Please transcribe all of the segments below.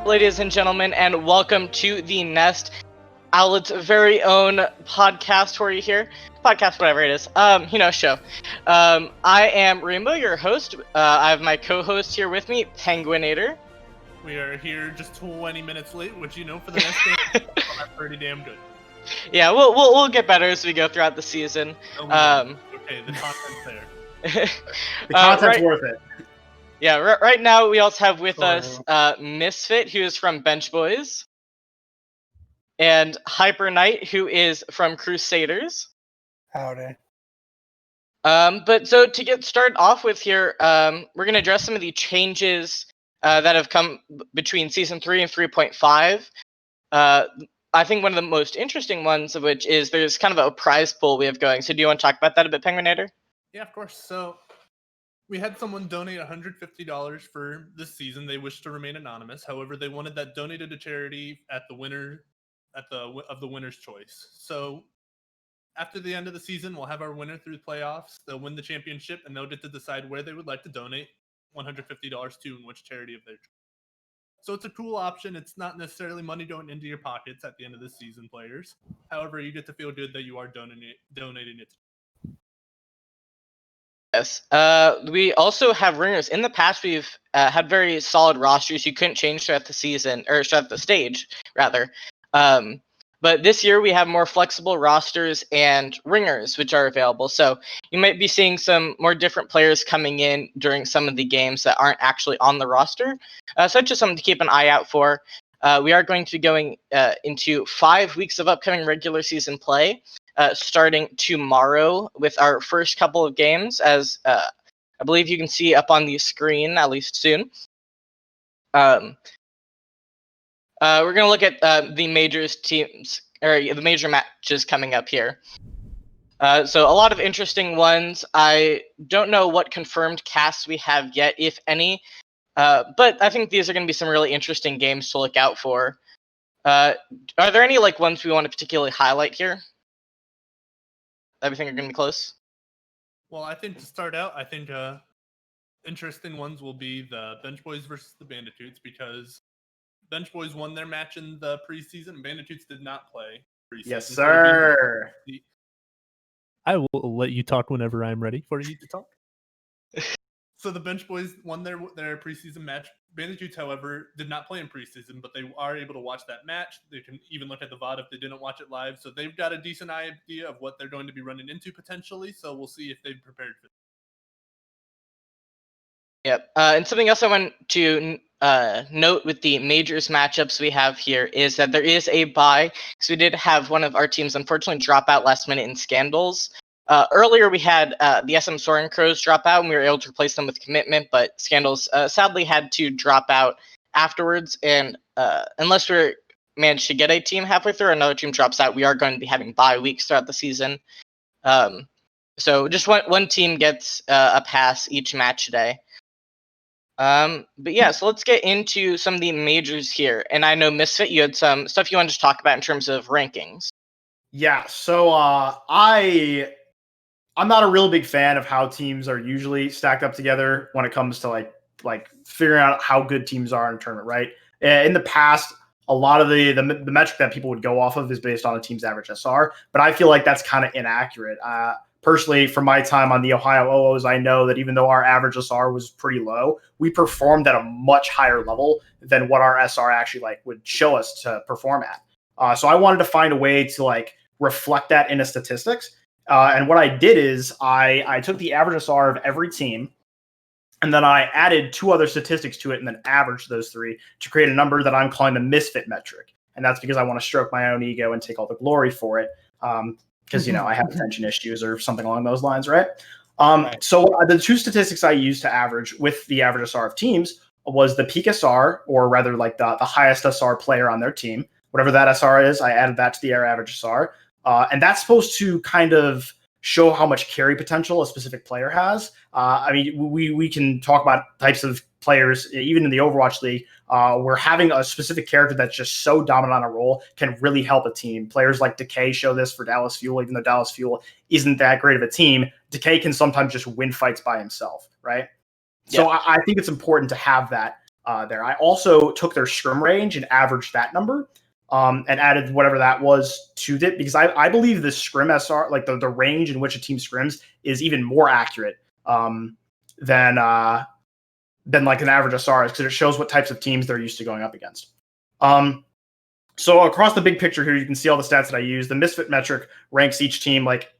ladies and gentlemen, and welcome to the Nest, Owlet's very own podcast for you here. Podcast, whatever it is. Show. I am Rainbow, your host. I have my co-host here with me, Penguinator. We are here just 20 minutes late, which, for the Nest game, that's pretty damn good. Yeah, we'll get better as we go throughout the season. Okay, the content's there. The content's worth it. Yeah, right now we also have with us Misfit, who is from Bench Boys, and Hyper Knight, who is from Crusaders. Howdy. But so to get started off with here, we're going to address some of the changes that have come between Season 3 and 3.5. I think one of the most interesting ones of which is there's kind of a prize pool we have going. So do you want to talk about that a bit, Penguinator? Yeah, of course. So we had someone donate $150 for this season. They wish to remain anonymous. However, they wanted that donated to charity of the winner's choice. So after the end of the season, we'll have our winner through the playoffs. They'll win the championship, and they'll get to decide where they would like to donate $150 to and which charity of their choice. So it's a cool option. It's not necessarily money going into your pockets at the end of the season, players. However, you get to feel good that you are donating it. Yes. We also have ringers. In the past, we've had very solid rosters you couldn't change throughout the season, or throughout the stage, rather. But this year, we have more flexible rosters and ringers, which are available. So you might be seeing some more different players coming in during some of the games that aren't actually on the roster. So it's just something to keep an eye out for. We are going to be going into 5 weeks of upcoming regular season play. Starting tomorrow with our first couple of games, as I believe you can see up on the screen, at least soon. We're going to look at the majors teams, or the major matches coming up here. So a lot of interesting ones. I don't know what confirmed casts we have yet, if any, but I think these are going to be some really interesting games to look out for. Are there any ones we want to particularly highlight here? Everything are going to be close? Well, I think to start out, interesting ones will be the Bench Boys versus the Banditoots, because Bench Boys won their match in the preseason, and Banditoots did not play preseason. Yes, sir. I will let you talk whenever I'm ready for you to talk. So the Bench Boys won their preseason match. Banditoots, however, did not play in preseason, but they are able to watch that match. They can even look at the VOD if they didn't watch it live. So they've got a decent idea of what they're going to be running into potentially. So we'll see if they've prepared for it. Yep. And something else I want to note with the majors matchups we have here is that there is a bye. So we did have one of our teams unfortunately drop out last minute in Scandals. Earlier, we had the SM Soaring Crows drop out, and we were able to replace them with Commitment, but Scandals sadly had to drop out afterwards, and unless we manage to get a team halfway through or another team drops out, we are going to be having bye weeks throughout the season. So just one team gets a pass each match day. But yeah, so let's get into some of the majors here, and I know, Misfit, you had some stuff you wanted to talk about in terms of rankings. Yeah, so I'm not a real big fan of how teams are usually stacked up together when it comes to like figuring out how good teams are in a tournament, right? In the past, a lot of the metric that people would go off of is based on a team's average SR, but I feel like that's kind of inaccurate. Personally, from my time on the Ohio OOs, I know that even though our average SR was pretty low, we performed at a much higher level than what our SR actually would show us to perform at. So I wanted to find a way to reflect that into statistics. And what I did is I took the average SR of every team, and then I added 2 other statistics to it and then averaged those 3 to create a number that I'm calling the Misfit metric. And that's because I want to stroke my own ego and take all the glory for it. Because, I have attention issues or something along those lines, right? So the 2 statistics I used to average with the average SR of teams was the peak SR, or rather the highest SR player on their team. Whatever that SR is, I added that to the average SR. And that's supposed to kind of show how much carry potential a specific player has. We can talk about types of players, even in the Overwatch League, where having a specific character that's just so dominant on a role can really help a team. Players like Decay show this for Dallas Fuel, even though Dallas Fuel isn't that great of a team. Decay can sometimes just win fights by himself, right? Yeah. So I think it's important to have that. there. I also took their scrim range and averaged that number and added whatever that was to it, because I believe the scrim SR, like the range in which a team scrims, is even more accurate than like an average SR is, because it shows what types of teams they're used to going up against. So across the big picture here, you can see all the stats that I use. The misfit metric ranks each team like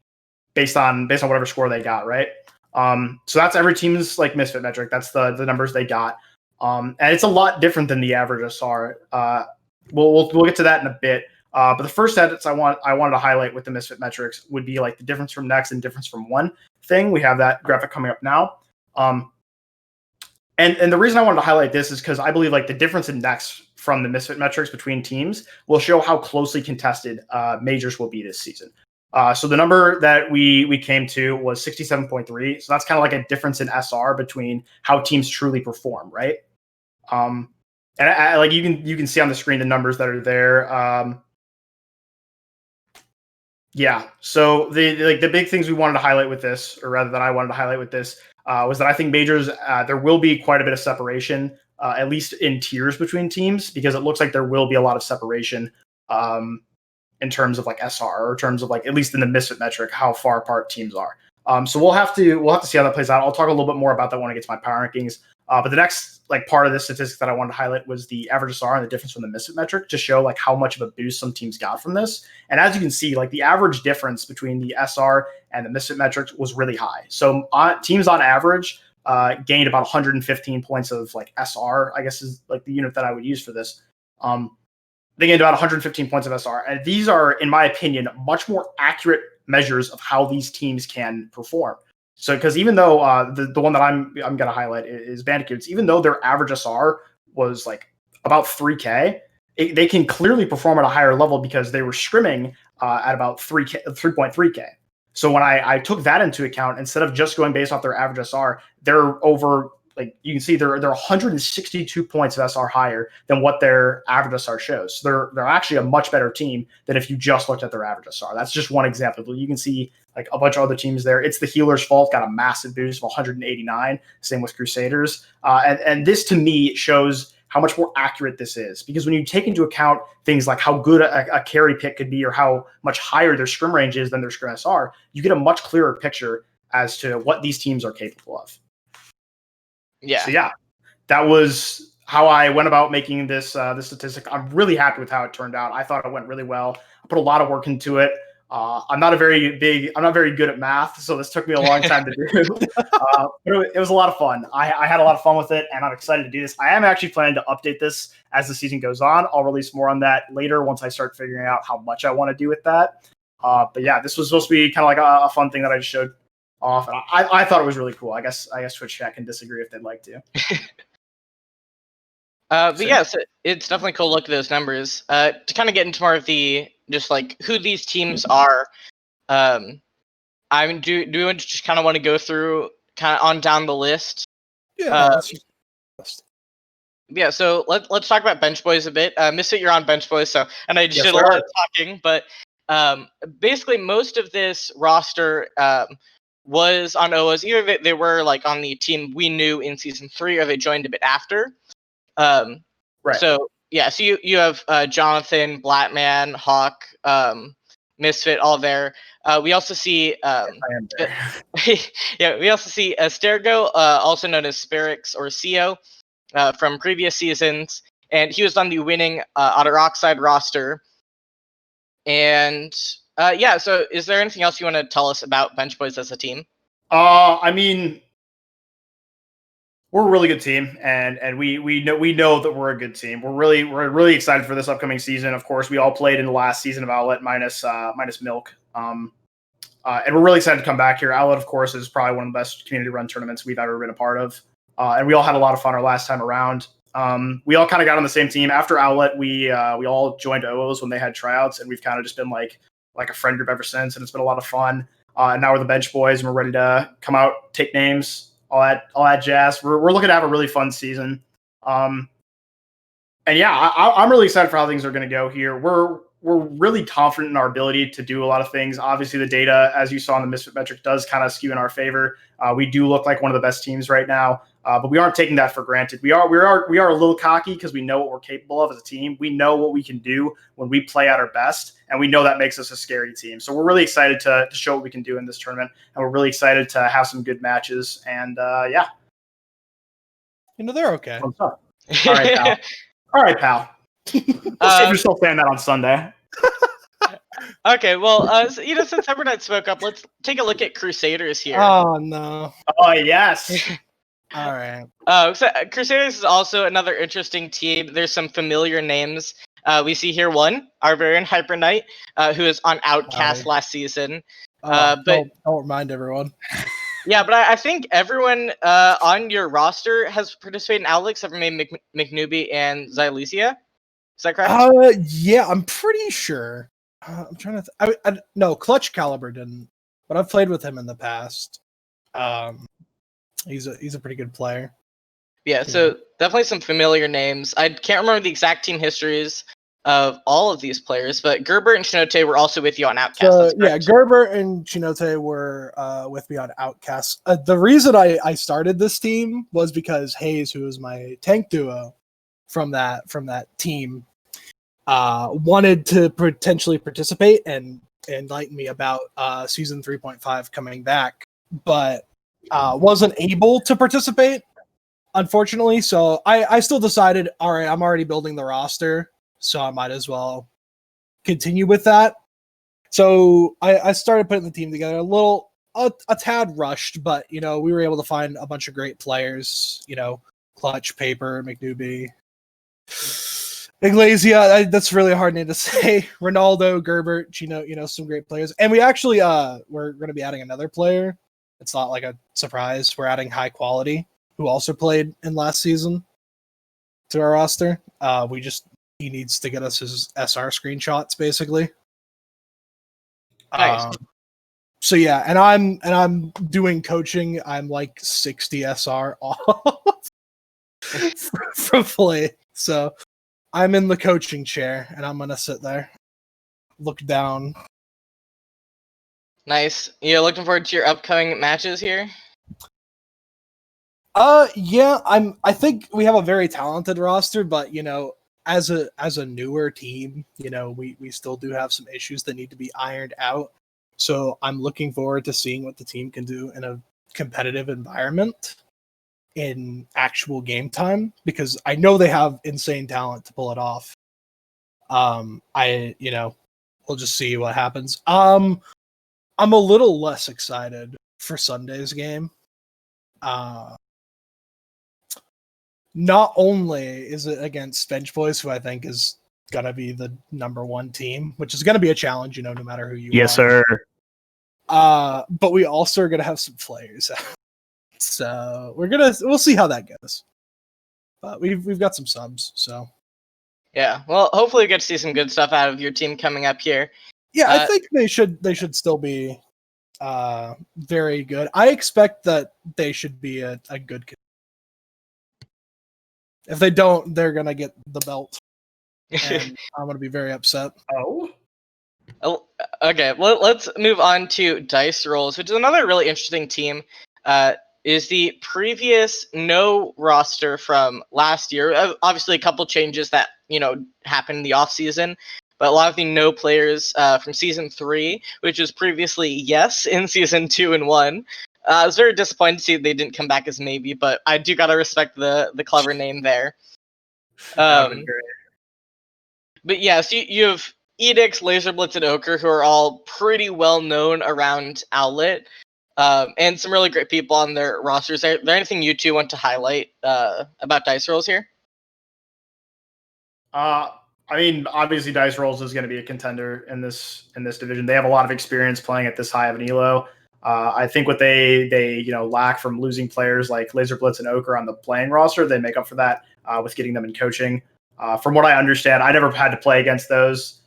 based on whatever score they got, right? So that's every team's like misfit metric. That's the numbers they got. And it's a lot different than the average SR. We'll get to that in a bit. But the first stats I wanted to highlight with the misfit metrics would be like the difference from next and difference from one thing. We have that graphic coming up now. And the reason I wanted to highlight this is because I believe like the difference in next from the misfit metrics between teams will show how closely contested majors will be this season. So the number that we came to was 67.3. So that's kind of like a difference in SR between how teams truly perform, right? And I like you can see on the screen the numbers that are there. Yeah. So the big things we wanted to highlight with this, or rather that I wanted to highlight with this, was that I think majors there will be quite a bit of separation, at least in tiers between teams, because it looks like there will be a lot of separation in terms of like SR, or in terms of like at least in the misfit metric, how far apart teams are. So we'll have to see how that plays out. I'll talk a little bit more about that when I get to my power rankings. But the next like part of this statistic that I wanted to highlight was the average SR and the difference from the misfit metric, to show like how much of a boost some teams got from this. And as you can see, like the average difference between the SR and the misfit metrics was really high. So teams on average gained about 115 points of like SR, I guess is like the unit that I would use for this. They gained about 115 points of SR. And these are, in my opinion, much more accurate measures of how these teams can perform. So, because even though the one that I'm going to highlight is Bandicoots, even though their average SR was like about 3K, they can clearly perform at a higher level because they were scrimming at about 3.3K. So when I took that into account, instead of just going based off their average SR, they're over, like you can see, they're 162 points of SR higher than what their average SR shows. So they're actually a much better team than if you just looked at their average SR. That's just one example. You can see like a bunch of other teams there. It's the Healers' Fault, got a massive boost of 189. Same with Crusaders. And this to me shows how much more accurate this is, because when you take into account things like how good a carry pick could be, or how much higher their scrim range is than their scrim SR, you get a much clearer picture as to what these teams are capable of. Yeah. So yeah, that was how I went about making this statistic. I'm really happy with how it turned out. I thought it went really well. I put a lot of work into it. I'm not very good at math, so this took me a long time to do. But it was a lot of fun. I had a lot of fun with it, and I'm excited to do this. I am actually planning to update this as the season goes on. I'll release more on that later once I start figuring out how much I want to do with that. But yeah, this was supposed to be kind of like a fun thing that I just showed off. And I thought it was really cool. I guess Twitch chat can disagree if they'd like to. But yeah, so it's definitely cool to look at those numbers. To kind of get into more of the just like who these teams are. I mean, do we just kind of want to go through kind of on down the list? Yeah. Yeah. So let's talk about Bench Boys a bit. Misfit, you're on Bench Boys, so and I just did a lot of talking, but basically most of this roster was on OOs. Either they were like on the team we knew in season 3, or they joined a bit after. Right. So yeah, so you have Jonathan, Blackman, Hawk, Misfit, all there. We also see I am there. yeah, we also see Stergo, also known as Sparix or CO, from previous seasons, and he was on the winning Otter Oxide roster. And yeah, so is there anything else you want to tell us about Bench Boys as a team? I mean, we're a really good team, and we know that we're a good team. We're really excited for this upcoming season. Of course, we all played in the last season of Owlet minus Milk, and we're really excited to come back here. Owlet, of course, is probably one of the best community run tournaments we've ever been a part of, and we all had a lot of fun our last time around. We all kind of got on the same team after Owlet. We all joined OOs when they had tryouts, and we've kind of just been like a friend group ever since, and it's been a lot of fun. And now we're the Bench Boys, and we're ready to come out, take names, all that jazz. We're looking to have a really fun season. And yeah, I'm really excited for how things are going to go here. We're really confident in our ability to do a lot of things. Obviously, the data, as you saw in the Misfit metric, does kind of skew in our favor. We do look like one of the best teams right now, but we aren't taking that for granted. We are a little cocky because we know what we're capable of as a team. We know what we can do when we play at our best, and we know that makes us a scary team. So we're really excited to show what we can do in this tournament, and we're really excited to have some good matches. And yeah, they're okay. All right, pal. All right, pal. Let's see if you're still saying that on Sunday. Okay, well, since Hybridite spoke up, let's take a look at Crusaders here. Oh no! Oh yes. All right. So Crusaders is also another interesting team. There's some familiar names. We see here one, our very own Hyper Knight, who is on Outcast last season. But don't remind everyone. Yeah, but I think everyone on your roster has participated in Owlet except for maybe McNewbie and Xylesia. Is that correct? Yeah, I'm pretty sure. I'm trying to. No, Clutch Caliber didn't, but I've played with him in the past. He's a pretty good player. Yeah, so definitely some familiar names. I can't remember the exact team histories of all of these players, but Gerber and Shinote were also with you on Outcast. So, yeah, Gerber and Shinote were with me on Outcast. The reason I started this team was because Hayes, who was my tank duo from that team, wanted to potentially participate and enlighten me about season 3.5 coming back, but wasn't able to participate, unfortunately. So I still decided, all right, I'm already building the roster, so I might as well continue with that. So I started putting the team together a tad rushed, but we were able to find a bunch of great players. Clutch, Paper, McNewbie, Iglesia. That's really a hard name to say. Ronaldo, Gerbert, some great players. And we actually we're going to be adding another player. It's not like a surprise. We're adding High Quality, who also played in last season, to our roster. He needs to get us his SR screenshots, basically. Nice. So yeah, and I'm doing coaching. I'm like 60 SR off from play. So I'm in the coaching chair, and I'm gonna sit there, look down. Nice. You looking forward to your upcoming matches here? Yeah, I think we have a very talented roster, but as a newer team, we still do have some issues that need to be ironed out. So I'm looking forward to seeing what the team can do in a competitive environment in actual game time, because I know they have insane talent to pull it off. We'll just see what happens. I'm a little less excited for Sunday's game. Not only is it against Bench Boys, who I think is gonna be the number one team, which is gonna be a challenge, no matter who you are. Yes, sir. But we also are gonna have some players. So we'll see how that goes. But we've got some subs, so yeah. Well, hopefully we get to see some good stuff out of your team coming up here. Yeah, I think they should still be very good. I expect that they should be a good. If they don't, they're gonna get the belt, and I'm gonna be very upset. Oh. Okay. Well, let's move on to Dice Rolls, which is another really interesting team. Is the previous no roster from last year. Obviously, a couple changes that happened in the off season, but a lot of the no players from season 3, which was previously yes in season 2 and 1. I was very disappointed to see they didn't come back as maybe, but I do gotta respect the clever name there. But yeah, so you have Edix, Laser Blitz, and Ochre, who are all pretty well known around Owlet. And some really great people on their rosters. Is there anything you two want to highlight about Dice Rolls here? I mean, obviously, Dice Rolls is going to be a contender in this division. They have a lot of experience playing at this high of an elo. I think what they lack from losing players like Laser Blitz and Ochre on the playing roster, they make up for that with getting them in coaching. From what I understand, I never had to play against those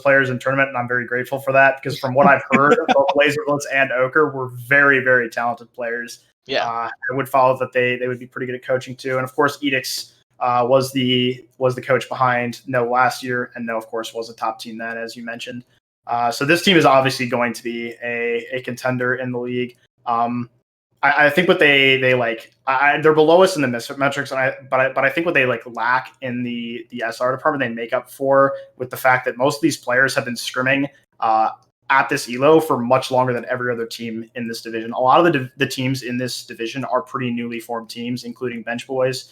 players in tournament, and I'm very grateful for that, because from what I've heard, both Laser Blitz and Ochre were very, very talented players. Yeah, I would follow that they would be pretty good at coaching too, and of course Edix was the coach behind No last year, and No, of course, was a top team then, as you mentioned. So this team is obviously going to be a contender in the league. I think what they like, they're below us in the misfit metrics, but I think what they like lack in the SR department, they make up for with the fact that most of these players have been scrimming at this elo for much longer than every other team in this division. A lot of the teams in this division are pretty newly formed teams, including bench boys.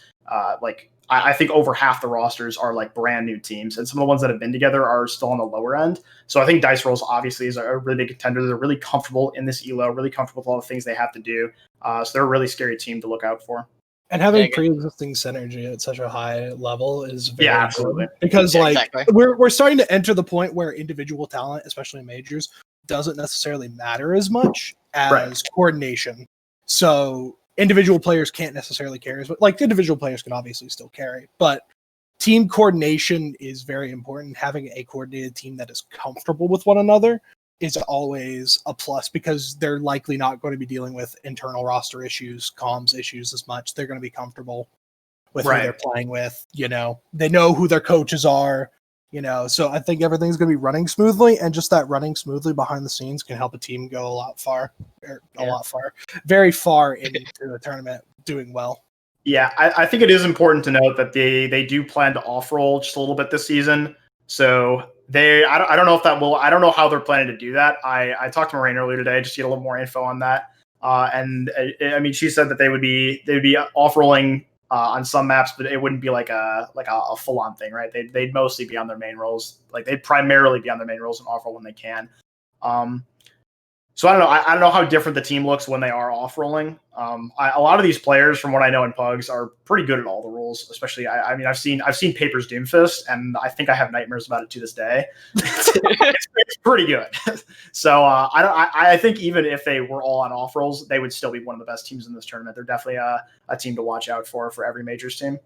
I think over half the rosters are like brand new teams, and some of the ones that have been together are still on the lower end. So I think Dice Rolls obviously is a really big contender. They're really comfortable in this elo, really comfortable with all the things they have to do. So they're a really scary team to look out for. And having pre-existing synergy at such a high level is very absolutely good because exactly. we're starting to enter the point where individual talent, especially in majors, doesn't necessarily matter as much as coordination. So individual players can't necessarily carry as much. Like individual players can obviously still carry, but team coordination is very important. Having a coordinated team that is comfortable with one another is always a plus because they're likely not going to be dealing with internal roster issues, comms issues as much. They're going to be comfortable with who they're playing with. You know, they know who their coaches are, you know, so I think everything's going to be running smoothly, and just that running smoothly behind the scenes can help a team go very far into the tournament doing well. Yeah, I think it is important to note that they do plan to off-roll just a little bit this season. So I don't know if that will. I don't know how they're planning to do that. I talked to Moraine earlier today just to get a little more info on that. And I mean, she said that they'd be off-rolling on some maps, but it wouldn't be like a full-on thing, right? They'd mostly be on their main roles. Like they'd primarily be on their main roles and off-roll when they can. So I don't know. I don't know how different the team looks when they are off-rolling. A lot of these players, from what I know in Pugs, are pretty good at all the roles. Especially, I mean, I've seen Papers Doomfist, and I think I have nightmares about it to this day. It's pretty good. So I think even if they were all on off rolls, they would still be one of the best teams in this tournament. They're definitely a team to watch out for every majors team.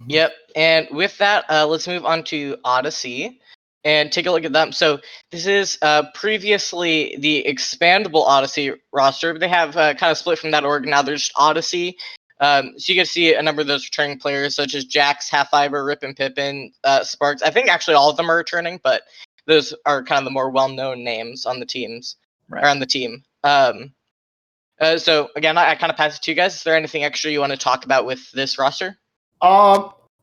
Yep. And with that, let's move on to Odyssey and take a look at them. So this is previously the expandable Odyssey roster, but they have kind of split from that org. Now they're just Odyssey. So you get to see a number of those returning players, such as Jax, Half Fiber, Rip and Pippin, Sparks. I think actually all of them are returning, but those are kind of the more well-known names on the teams, or on the team. So again, I kind of pass it to you guys. Is there anything extra you want to talk about with this roster?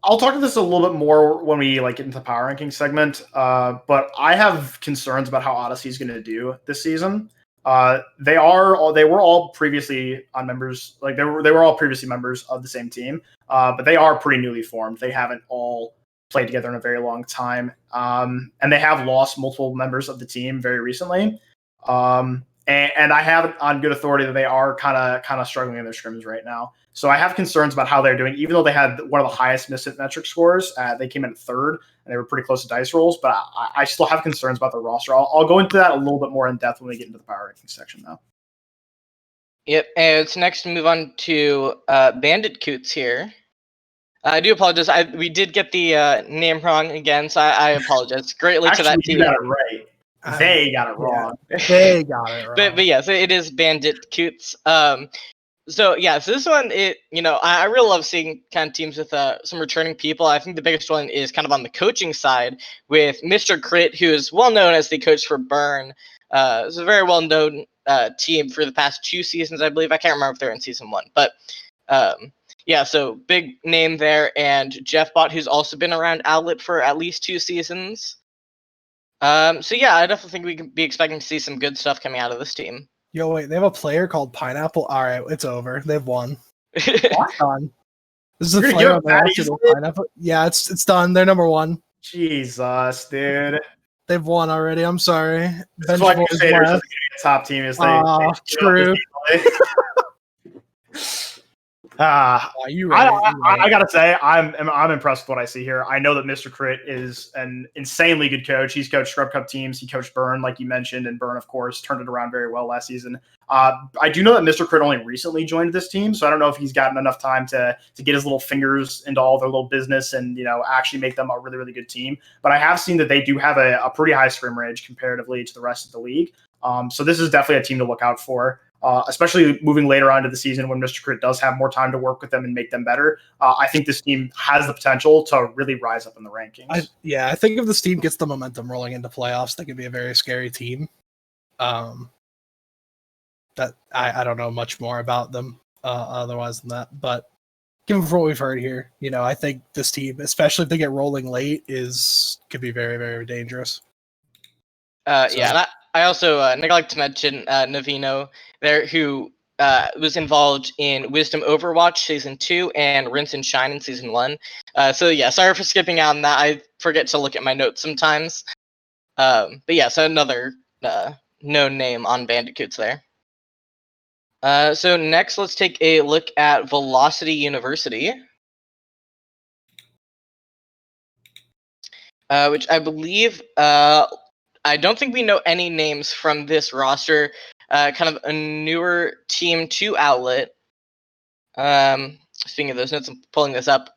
I'll talk to this a little bit more when we get into the power ranking segment. But I have concerns about how Odyssey is going to do this season. They were all previously on members, like they were all previously members of the same team. But they are pretty newly formed. They haven't all played together in a very long time. And they have lost multiple members of the team very recently. And I have on good authority that they are kind of struggling in their scrims right now. So I have concerns about how they're doing, even though they had one of the highest misfit metric scores. They came in third, and they were pretty close to dice rolls. But I still have concerns about the roster. I'll go into that a little bit more in depth when we get into the power ranking section, though. Yep, and it's next to move on to Bandit Coots here. I do apologize. We did get the name wrong again, so I apologize greatly to that team. You got it right. They got it wrong. They got it wrong. But yeah, so it is Bandit Coots. So this one, I really love seeing kind of teams with some returning people. I think the biggest one is kind of on the coaching side with Mr. Crit, who is well known as the coach for Burn. It's a very well known team for the past 2 seasons, I believe. I can't remember if they're in season 1, but so big name there. And Jeff Bott, who's also been around Owlet for at least 2 seasons. I definitely think we can be expecting to see some good stuff coming out of this team. Yo, wait, they have a player called Pineapple. All right, it's over. They've won. Done. This is a player on the Pineapple. Yeah, it's done. They're number 1. Jesus, dude. They've won already. I'm sorry. That's why Crusaders is a top team. Is true. I gotta say, I'm impressed with what I see here. I know that Mr. Crit is an insanely good coach. He's coached Scrub Cup teams. He coached Burn, like you mentioned, and Burn, of course, turned it around very well last season. I do know that Mr. Crit only recently joined this team, so I don't know if he's gotten enough time to get his little fingers into all their little business and actually make them a really, really good team. But I have seen that they do have a pretty high scrim range comparatively to the rest of the league. So this is definitely a team to look out for. especially moving later on to the season when Mr. Crit does have more time to work with them and make them better. I think this team has the potential to really rise up in the rankings. I think if this team gets the momentum rolling into playoffs, they could be a very scary team. That I don't know much more about them otherwise than that, but given from what we've heard here, I think this team, especially if they get rolling late, could be very, very dangerous. Yeah, and I also neglect to mention Navino there, who was involved in Wisdom Overwatch Season 2 and Rinse and Shine in Season 1. So yeah, sorry for skipping out on that. I forget to look at my notes sometimes. But yeah, so another known name on Bandicoots there. So next, let's take a look at Velocity University. Which I believe, I don't think we know any names from this roster. Kind of a newer team to Owlet. Speaking of those notes, I'm pulling this up.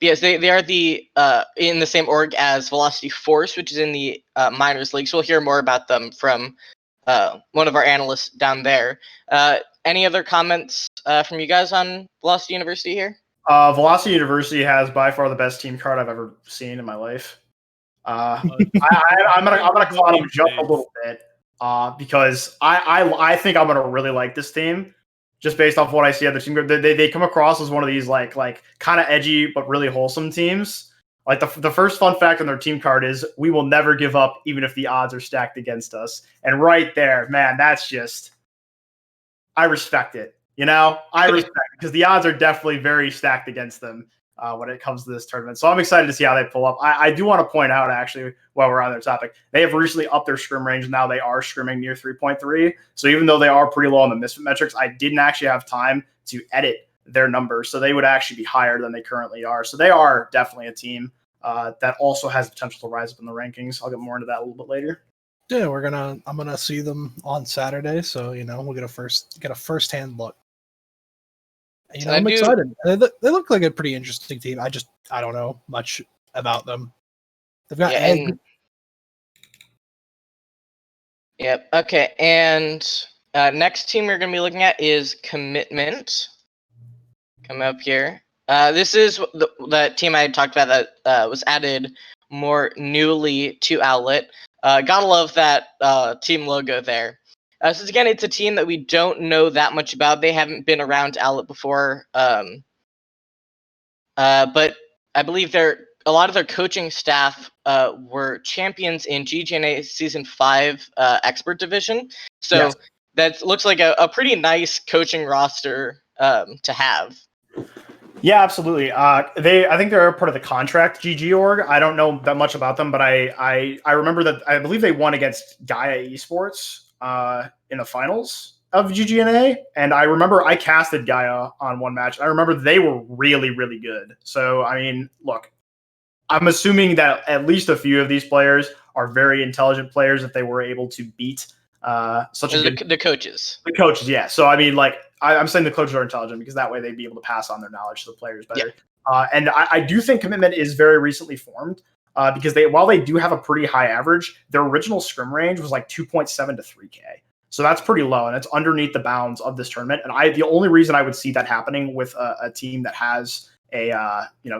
Yes, they are in the same org as Velocity Force, which is in the minors league. So we'll hear more about them from one of our analysts down there. Any other comments from you guys on Velocity University here? Velocity University has by far the best team card I've ever seen in my life. I'm gonna call him just a little bit because I think I'm gonna really like this team just based off what I see of the team. They come across as one of these like kind of edgy but really wholesome teams. Like the first fun fact on their team card is we will never give up even if the odds are stacked against us. And right there, man, that's just I respect it. I respect it because the odds are definitely very stacked against them when it comes to this tournament. So I'm excited to see how they pull up. I do want to point out, actually, while we're on their topic, they have recently upped their scrim range. Now they are scrimming near 3.3. So even though they are pretty low on the misfit metrics, I didn't actually have time to edit their numbers. So they would actually be higher than they currently are. So they are definitely a team that also has potential to rise up in the rankings. I'll get more into that a little bit later. Yeah, I'm gonna see them on Saturday, so we'll get a first-hand look. I'm excited. They look like a pretty interesting team. I don't know much about them. They've got egg. Yep. Okay. And next team we're going to be looking at is Commitment. Come up here. This is the team I talked about that was added more newly to Owlet. Gotta love that team logo there. So again, it's a team that we don't know that much about. They haven't been around Owlet before. But I believe a lot of their coaching staff were champions in GGNA Season 5 Expert Division. So yes. That looks like a pretty nice coaching roster to have. Yeah, absolutely. I think they're part of the Contract GG org. I don't know that much about them, but I remember that I believe they won against Gaia Esports in the finals of GGNA, and I remember I casted Gaia on one match. I remember they were really, really good. So, I mean, look, I'm assuming that at least a few of these players are very intelligent players if they were able to beat the coaches. The coaches, yeah. So, I mean, like, I'm saying the coaches are intelligent because that way they'd be able to pass on their knowledge to the players better. Yeah. And I do think Commitment is very recently formed because while they do have a pretty high average, their original scrim range was like 2.7 to 3K. So that's pretty low, and it's underneath the bounds of this tournament. And the only reason I would see that happening with a team that has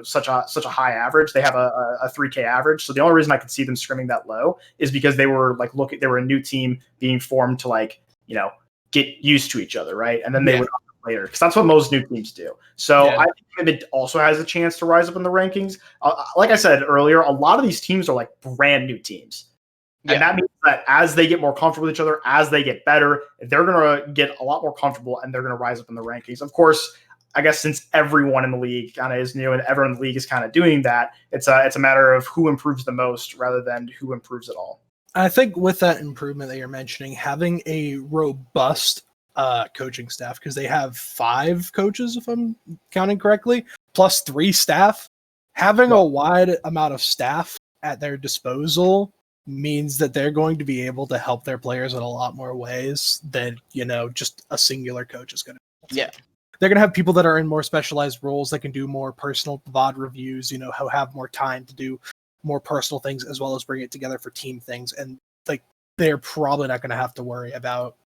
such a high average, they have a 3K average. So the only reason I could see them scrimming that low is because they were they were a new team being formed to get used to each other, right? And then they would up later because that's what most new teams do. So I think it also has a chance to rise up in the rankings. Like I said earlier, a lot of these teams are like brand new teams. And that means that as they get more comfortable with each other, as they get better, they're going to get a lot more comfortable and they're going to rise up in the rankings. Of course, I guess since everyone in the league kind of is new and everyone in the league is kind of doing that, it's a matter of who improves the most rather than who improves at all. I think with that improvement that you're mentioning, having a robust coaching staff, because they have 5 coaches, if I'm counting correctly, plus 3 staff, having a wide amount of staff at their disposal means that they're going to be able to help their players in a lot more ways than, just a singular coach is going to. Yeah. They're going to have people that are in more specialized roles that can do more personal VOD reviews, who have more time to do more personal things as well as bring it together for team things. And they're probably not going to have to worry about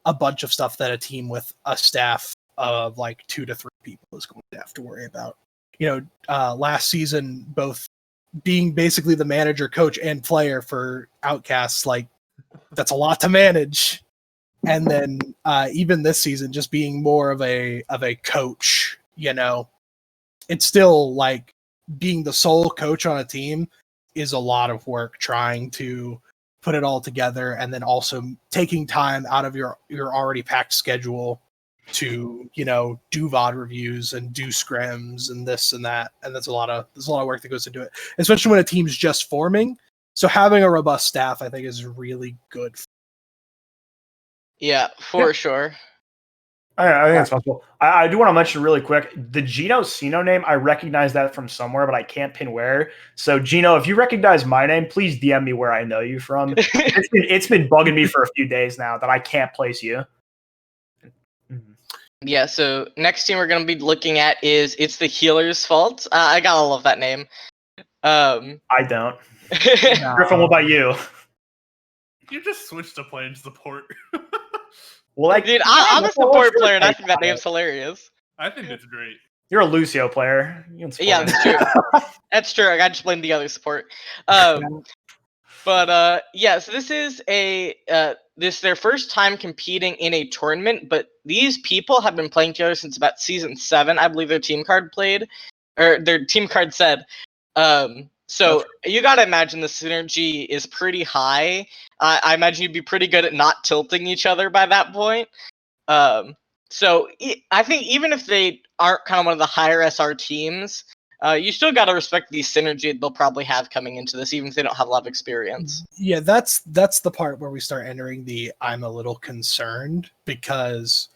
a bunch of stuff that a team with a staff of like 2 to 3 people is going to have to worry about. Last season, both being basically the manager, coach, and player for Outcasts, like that's a lot to manage. And then even this season, just being more of a coach, it's still like being the sole coach on a team is a lot of work trying to put it all together, and then also taking time out of your already packed schedule to do VOD reviews and do scrims and this and that, and there's a lot of work that goes into it, especially when a team's just forming. So having a robust staff, I think, is really good. Yeah, for sure. I think it's possible. I do want to mention really quick the Gino Sino name. I recognize that from somewhere, but I can't pin where. So Gino, if you recognize my name, please DM me where I know you from. It's been bugging me for a few days now that I can't place you. Yeah. So next team we're gonna be looking at is It's the Healer's Fault. I gotta love that name. I don't. No. Griffin, what about you? You just switched to playing support. Well, like, Dude, I'm a support player, and I think that name. name's hilarious. I think it's great. You're a Lucio player. You can support Yeah, him. that's true. That's true. I got to just blame the other support. But yeah, so this is this is their first time competing in a tournament, but these people have been playing together since about season 7, I believe their team card said. So you gotta imagine the synergy is pretty high. I imagine you'd be pretty good at not tilting each other by that point. So I think even if they aren't kind of one of the higher SR teams, you still got to respect the synergy they'll probably have coming into this, even if they don't have a lot of experience. Yeah, that's the part where we start entering the I'm a little concerned, because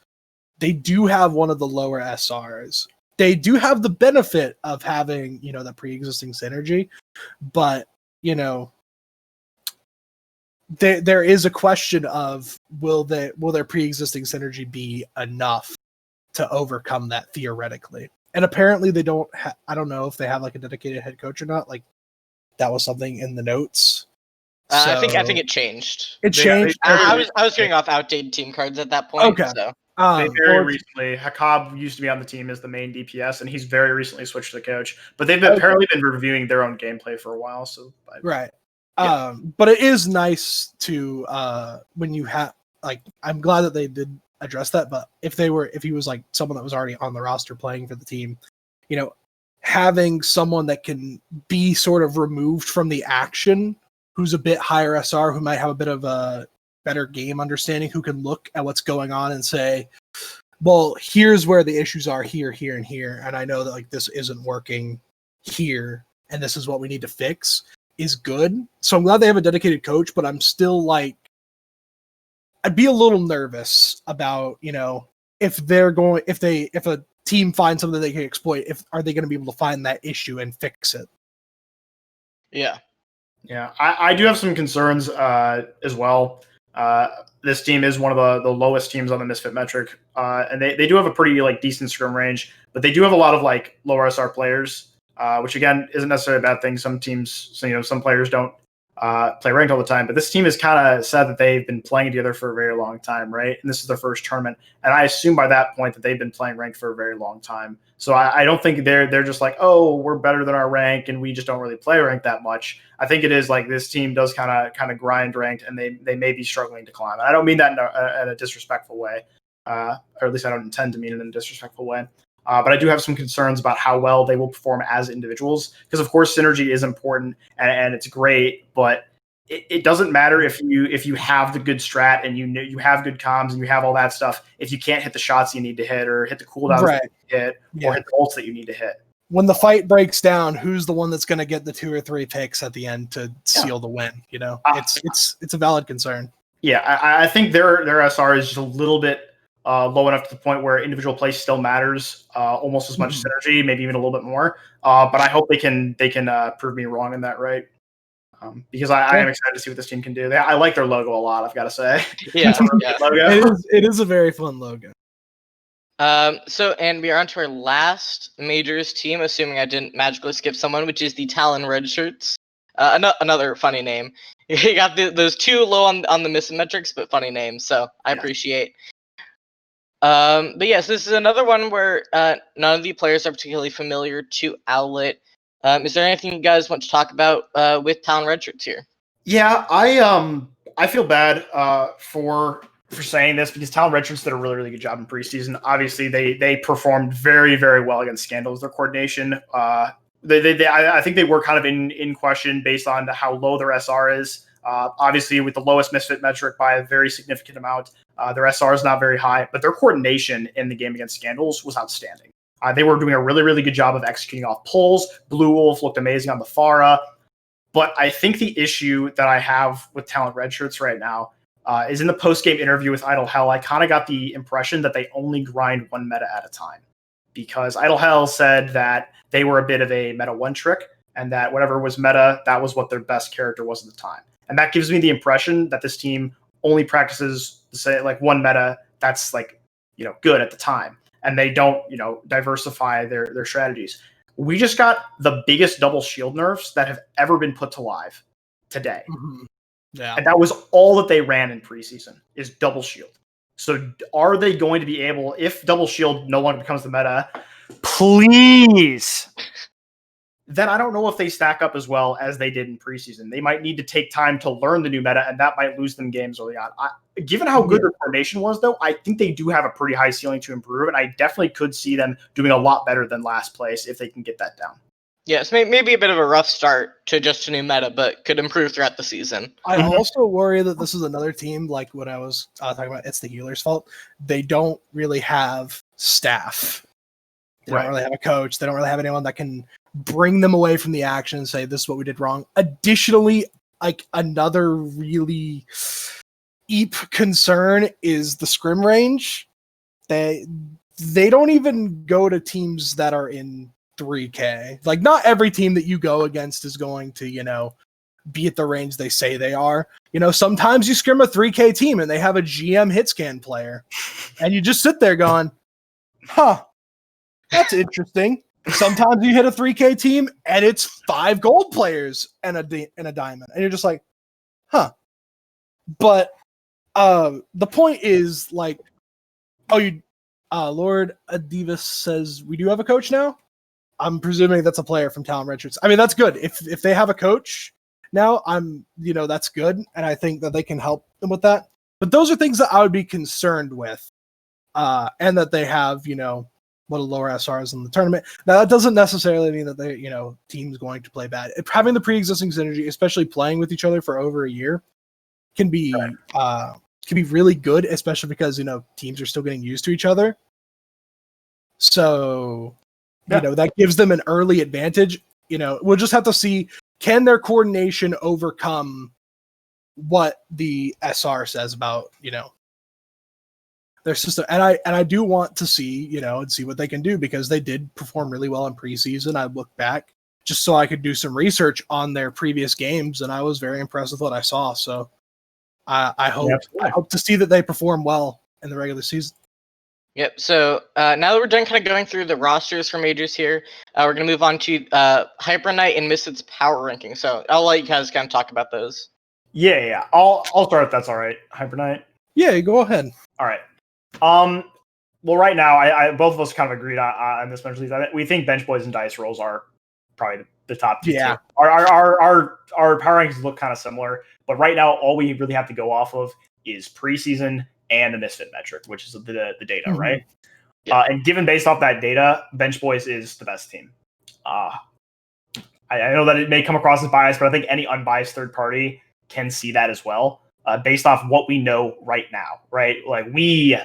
they do have one of the lower SRs. They do have the benefit of having, the pre-existing synergy, but, there is a question of will their pre-existing synergy be enough to overcome that theoretically. And apparently they don't I don't know if they have like a dedicated head coach or not. Like that was something in the notes. I think it changed. It changed. I was getting off outdated team cards at that point. Okay. So. They very recently, Hakab used to be on the team as the main DPS, and he's very recently switched to the coach. But they've apparently been reviewing their own gameplay for a while. So right. Yeah. But it is nice to when you have I'm glad that they did address that. But if he was like someone that was already on the roster playing for the team, having someone that can be sort of removed from the action, who's a bit higher SR, who might have a bit of a better game understanding, who can look at what's going on and say, well, here's where the issues are, here, here, and here, and I know that like this isn't working here, and this is what we need to fix, is good. So I'm glad they have a dedicated coach, but I'm still like, I'd be a little nervous about, if a team finds something they can exploit, are they going to be able to find that issue and fix it? Yeah. Yeah, I do have some concerns as well. This team is one of the lowest teams on the misfit metric, and they do have a pretty like decent scrim range, but they do have a lot of like lower SR players, which again isn't necessarily a bad thing. Some teams, some players don't play ranked all the time, but this team has kind of said that they've been playing together for a very long time, right? And this is their first tournament, and I assume by that point that they've been playing ranked for a very long time. So I don't think they're just like, oh, we're better than our rank and we just don't really play ranked that much. I think it is like this team does kind of grind ranked, and they may be struggling to climb. And I don't mean that in a disrespectful way, or at least I don't intend to mean it in a disrespectful way. But I do have some concerns about how well they will perform as individuals, because of course synergy is important and it's great, but it doesn't matter if you have the good strat and you have good comms and you have all that stuff if you can't hit the shots you need to hit, or hit the cooldowns that you need to hit, or hit the ults that you need to hit. When the fight breaks down, who's the one that's going to get the 2 or 3 picks at the end to seal the win? It's a valid concern. Yeah, I think their SR is just a little bit low enough to the point where individual play still matters almost as much as synergy, maybe even a little bit more. But I hope they can prove me wrong in that, right? Because I am excited to see what this team can do. I like their logo a lot, I've got to say. Yeah, logo. It is a very fun logo. And we are on to our last majors team, assuming I didn't magically skip someone, which is the Talon Red Shirts. Another funny name. You got those two low on the missing metrics, but funny names, so I appreciate. But yes, this is another one where none of the players are particularly familiar to Owlet. Is there anything you guys want to talk about with Talon Redshirts here? Yeah, I feel bad for saying this because Talon Redshirts did a really, really good job in preseason. Obviously, they performed very, very well against Scandals. Their coordination, I think they were kind of in question based on how low their SR is. Obviously, with the lowest misfit metric by a very significant amount, their SR is not very high, but their coordination in the game against Scandals was outstanding. They were doing a really, really good job of executing off pulls. Blue Wolf looked amazing on the Farah. But I think the issue that I have with Talent Redshirts right now is in the post-game interview with Idle Hell, I kind of got the impression that they only grind one meta at a time. Because Idle Hell said that they were a bit of a meta one trick, and that whatever was meta, that was what their best character was at the time. And that gives me the impression that this team only practices, say, like one meta that's like, good at the time. And they don't, diversify their strategies. We just got the biggest double shield nerfs that have ever been put to live today. Mm-hmm. Yeah. And that was all that they ran in preseason is double shield. So are they going to be able, if double shield no longer becomes the meta, please, then I don't know if they stack up as well as they did in preseason. They might need to take time to learn the new meta, and that might lose them games early on. Given how good their coordination was, though, I think they do have a pretty high ceiling to improve, and I definitely could see them doing a lot better than last place if they can get that down. Yes, maybe a bit of a rough start to just a new meta, but could improve throughout the season. I also worry that this is another team, like what I was talking about, it's the healer's fault. They don't really have staff. They don't really have a coach. They don't really have anyone that can bring them away from the action and say, this is what we did wrong. Additionally, like another really eep concern is the scrim range. They don't even go to teams that are in 3K. Like, not every team that you go against is going to, be at the range they say they are. Sometimes you scrim a 3K team and they have a GM hit scan player. And you just sit there going, huh, that's interesting. Sometimes you hit a 3K team and it's 5 gold players and a diamond. And you're just like, huh. But the point is, like, Lord Adivas says, we do have a coach now? I'm presuming that's a player from Talon Redshirts. I mean, that's good. If they have a coach now, that's good. And I think that they can help them with that. But those are things that I would be concerned with. And that they have, what a lower SR is in the tournament. Now, that doesn't necessarily mean that they, team's going to play bad. Having the pre-existing synergy, especially playing with each other for over a year, can be really good, especially because, teams are still getting used to each other. So, that gives them an early advantage. We'll just have to see, can their coordination overcome what the SR says about, their system. And I do want to see, and see what they can do, because they did perform really well in preseason. I look back just so I could do some research on their previous games, and I was very impressed with what I saw. So I hope to see that they perform well in the regular season. Yep. So now that we're done kind of going through the rosters for majors here, we're going to move on to Hyper Knight and Misfits power ranking. So I'll let you guys kind of talk about those. Yeah. I'll start if that's all right. Hyper Knight. Yeah, go ahead. All right. Well, right now, I both of us kind of agreed on this bench league. We think bench boys and dice rolls are probably the top two. Yeah. Our power rankings look kind of similar, but right now, all we really have to go off of is preseason and the misfit metric, which is the data, right? Yeah. And given based off that data, bench boys is the best team. I know that it may come across as biased, but I think any unbiased third party can see that as well, based off what we know right now, right? Like we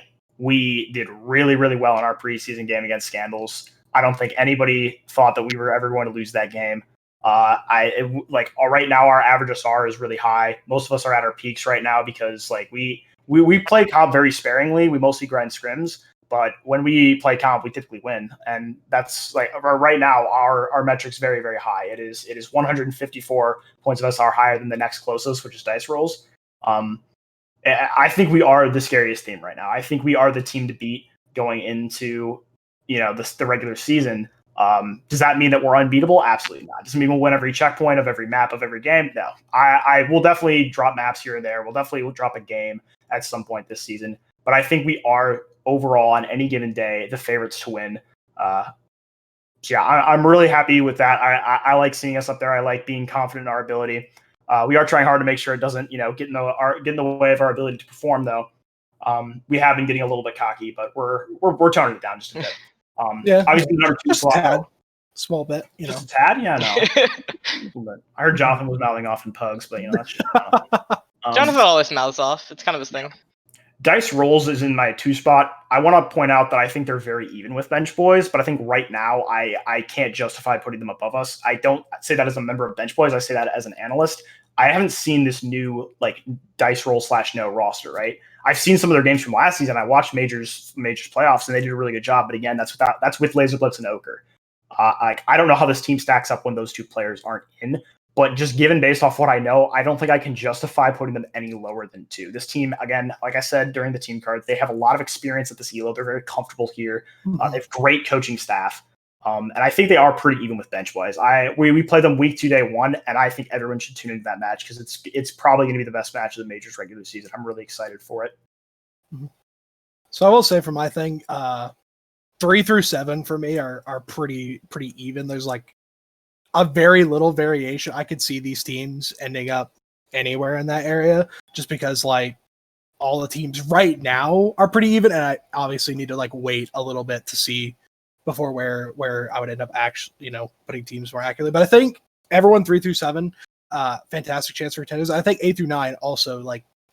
did really, really well in our preseason game against Scandals. I don't think anybody thought that we were ever going to lose that game. Right now our average SR is really high. Most of us are at our peaks right now because like we play comp very sparingly. We mostly grind scrims, but when we play comp, we typically win. And that's like right now our metrics very, very high. It is 154 points of SR higher than the next closest, which is dice rolls. I think we are the scariest team right now. I think we are the team to beat going into, the regular season. Does that mean that we're unbeatable? Absolutely not. Does it mean we'll win every checkpoint of every map of every game? No. I will definitely drop maps here and there. We'll definitely drop a game at some point this season. But I think we are overall on any given day the favorites to win. Yeah, I'm really happy with that. I like seeing us up there. I like being confident in our ability. We are trying hard to make sure it doesn't, get in the way of our ability to perform, though. We have been getting a little bit cocky, but we're toning it down just a bit. Obviously, number 2 just slot. a tad, small bit, just a tad. Yeah, no. I heard Jonathan was mouthing off in pugs, but that's just Jonathan always mouths off. It's kind of his thing. Dice Rolls is in my 2 spot. I want to point out that I think they're very even with Bench Boys, but I think right now I can't justify putting them above us. I don't say that as a member of Bench Boys. I say that as an analyst. I haven't seen this new Dice Roll /No roster, right? I've seen some of their games from last season. I watched Majors playoffs, and they did a really good job. But again, that's with Laser Blitz and Ochre. I don't know how this team stacks up when those 2 players aren't in. But just given based off what I know, I don't think I can justify putting them any lower than 2. This team, again, like I said during the team card, they have a lot of experience at this ELO. They're very comfortable here. They have great coaching staff. And I think they are pretty even with Bench Boys. We play them week 2, day 1, and I think everyone should tune into that match because it's probably going to be the best match of the Majors regular season. I'm really excited for it. So I will say for my thing, 3 through 7 for me are pretty even. There's a very little variation. I could see these teams ending up anywhere in that area just because all the teams right now are pretty even. And I obviously need to wait a little bit to see before where I would end up actually, putting teams more accurately. But I think everyone 3 through 7, fantastic chance for contenders. I think 8 through 9 also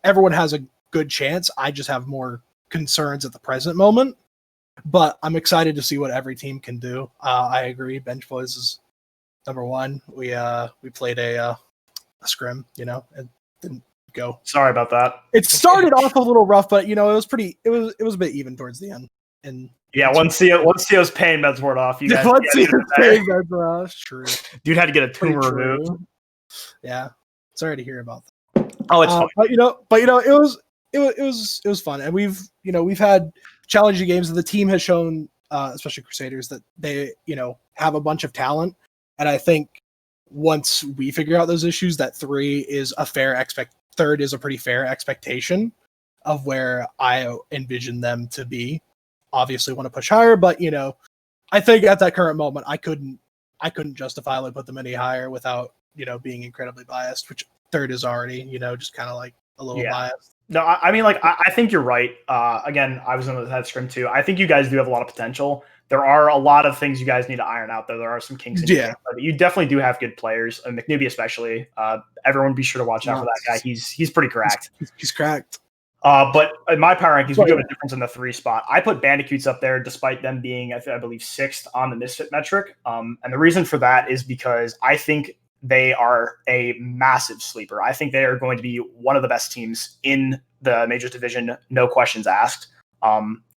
everyone has a good chance. I just have more concerns at the present moment, but I'm excited to see what every team can do. I agree. Bench Boys is number 1. We played a scrim, and didn't go. Sorry about that. It started off a little rough, but it was a bit even towards the end. And yeah, once CO's pain meds wore off, you guys. Once CO's pain meds wore off, true. Dude had to get a tumor removed. Yeah, sorry to hear about that. Oh, it's fine. It was fun, and we've had challenging games, and the team has shown, especially Crusaders, that they have a bunch of talent. And I think once we figure out those issues, that 3 is third is a pretty fair expectation of where I envision them to be. Obviously want to push higher, but I think at that current moment I couldn't justifiably put them any higher without being incredibly biased, which 3rd is already just kind of a little biased. No, I mean I think you're right. Again, I was in that scrim too. I think you guys do have a lot of potential. There are a lot of things you guys need to iron out, though. There are some kinks in your game, but you definitely do have good players. McNewby especially. Everyone be sure to watch out for that guy. He's pretty cracked. He's cracked. But in my power rankings, we do have a difference in the 3 spot. I put Bandicoots up there despite them being, I believe, 6th on the misfit metric. And the reason for that is because I think they are a massive sleeper. I think they are going to be one of the best teams in the Majors division, no questions asked.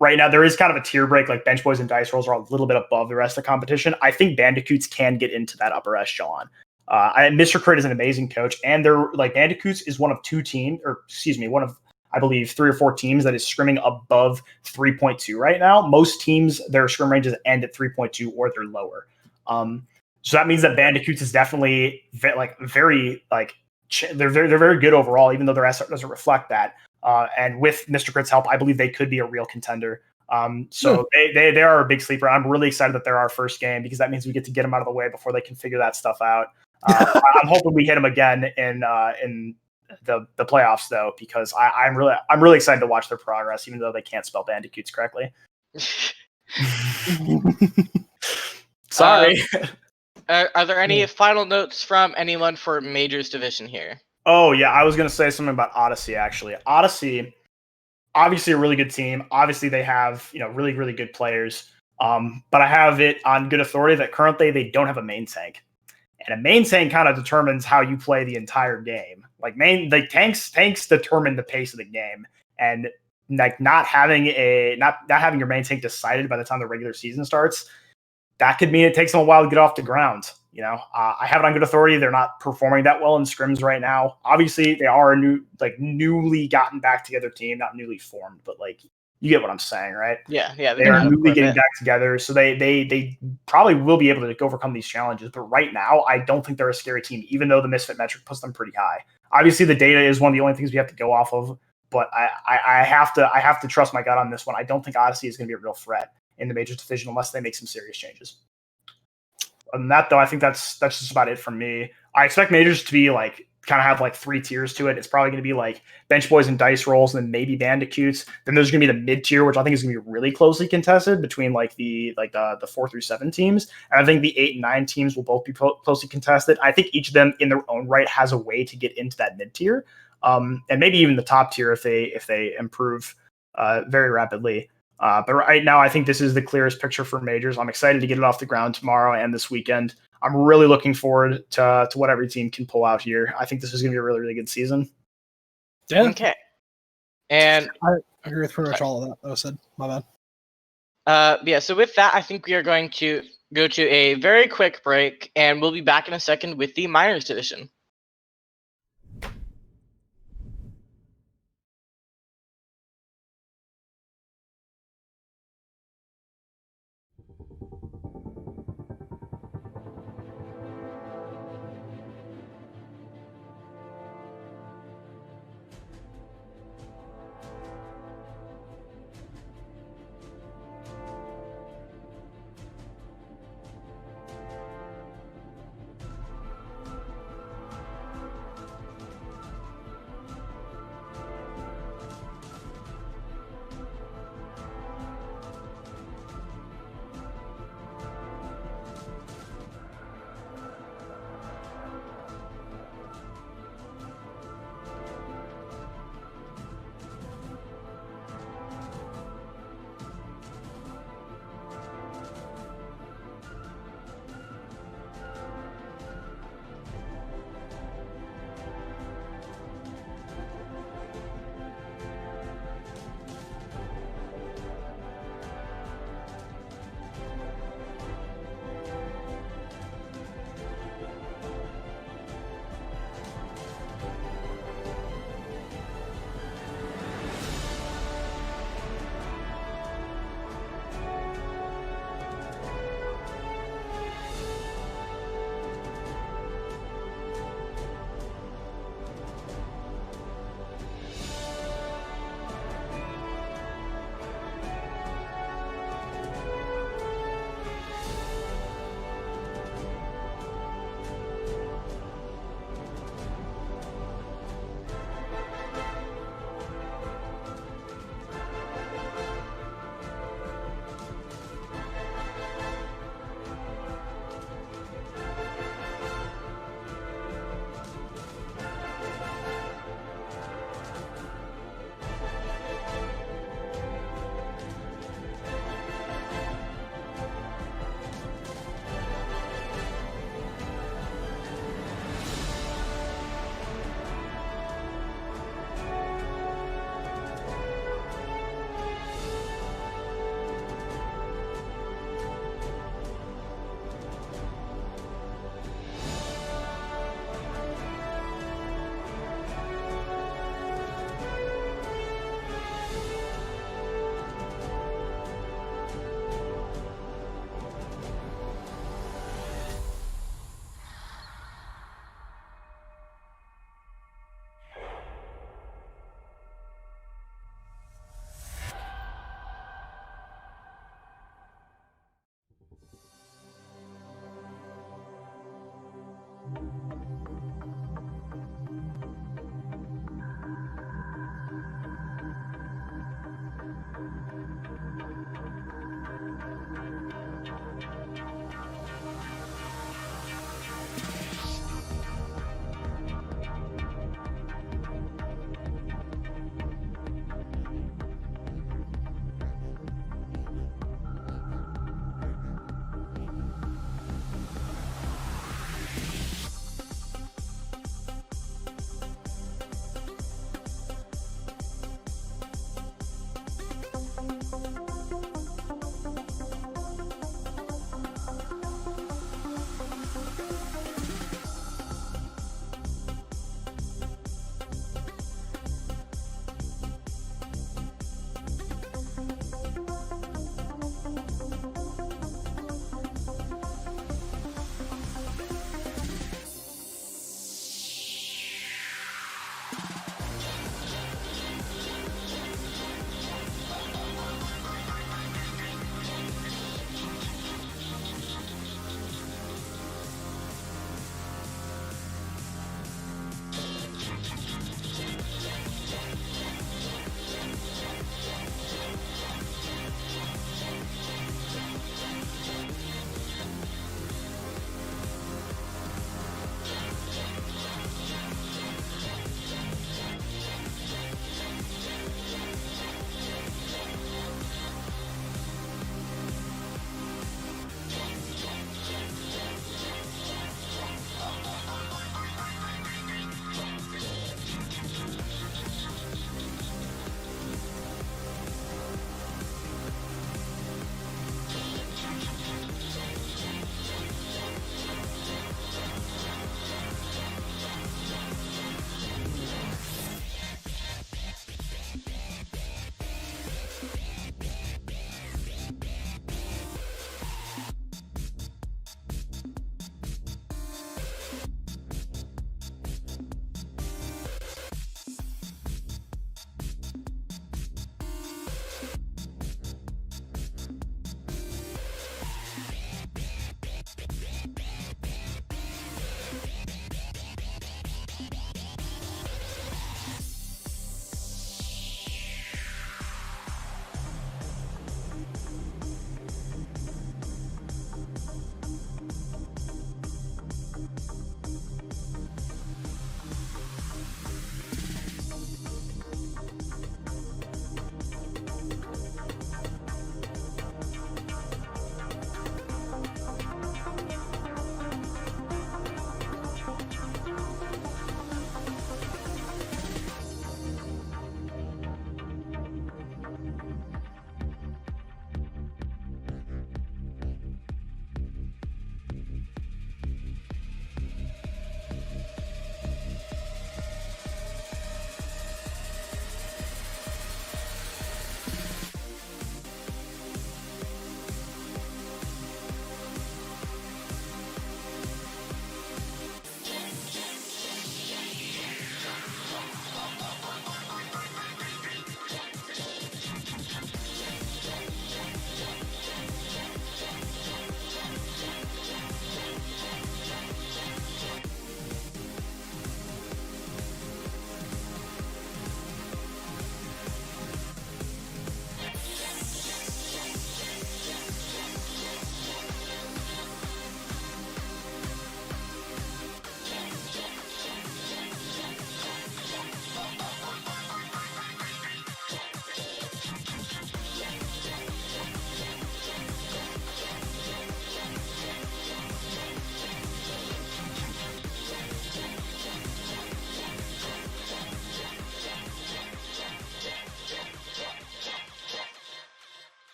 Right now, there is kind of a tier break. Bench Boys and Dice Rolls are a little bit above the rest of the competition. I think Bandicoots can get into that upper echelon. Mr. Crit is an amazing coach, and they're Bandicoots is one of 2 teams, one of I believe 3 or 4 teams that is scrimming above 3.2 right now. Most teams, their scrim ranges end at 3.2 or they're lower. So that means that Bandicoots is definitely very they're very good overall, even though their SR doesn't reflect that. And with Mr. Crit's help, I believe they could be a real contender. They are a big sleeper. I'm really excited that they're our first game because that means we get to get them out of the way before they can figure that stuff out. I'm hoping we hit them again in the playoffs though, because I'm really excited to watch their progress, even though they can't spell Bandicoots correctly. Sorry. Are there any final notes from anyone for Majors division here? Oh, yeah. I was going to say something about Odyssey, actually. Odyssey, obviously a really good team. Obviously, they have really, really good players. But I have it on good authority that currently they don't have a main tank. And a main tank kind of determines how you play the entire game. Tanks determine the pace of the game. And not having your main tank decided by the time the regular season starts, that could mean it takes them a while to get off the ground. I have it on good authority. They're not performing that well in scrims right now. Obviously, they are a newly gotten back together team, not newly formed, but You get what I'm saying, right? Yeah, yeah. They are newly getting back together, so they probably will be able to overcome these challenges. But right now, I don't think they're a scary team, even though the misfit metric puts them pretty high. Obviously, the data is one of the only things we have to go off of, but I have to trust my gut on this one. I don't think Odyssey is going to be a real threat in the Majors division unless they make some serious changes. Other than that, though, I think that's just about it from me. I expect Majors to be like kind of have like 3 tiers to it. It's probably going to be like Bench Boys and Dice Rolls, and then maybe Bandicoots. Then there's going to be the mid tier, which I think is going to be really closely contested between the 4 through 7 teams. And I think the 8 and 9 teams will both be closely contested. I think each of them in their own right has a way to get into that mid tier, and maybe even the top tier if they improve very rapidly. But right now, I think this is the clearest picture for Majors. I'm excited to get it off the ground tomorrow and this weekend. I'm really looking forward to what every team can pull out here. I think this is going to be a really, really good season. Yeah. Okay. And I agree with pretty much all of that. I said, my bad. Yeah, so with that, I think we are going to go to a very quick break, and we'll be back in a second with the minors division.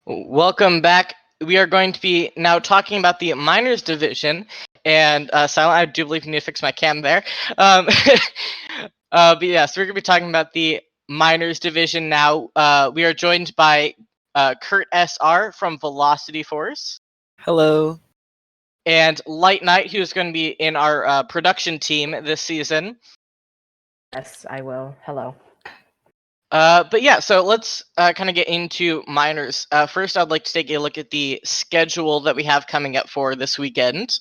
Welcome back. We are going to be now talking about the minors division, and Silent, I do believe you need to fix my cam there. But yeah, so we're going to be talking about the minors division now. We are joined by Kurt SR from Velocity Force. Hello. And Light Knight, who's going to be in our production team this season. Yes, I will. Hello. But yeah, so let's kind of get into minors. First, I'd like to take a look at the schedule that we have coming up for this weekend.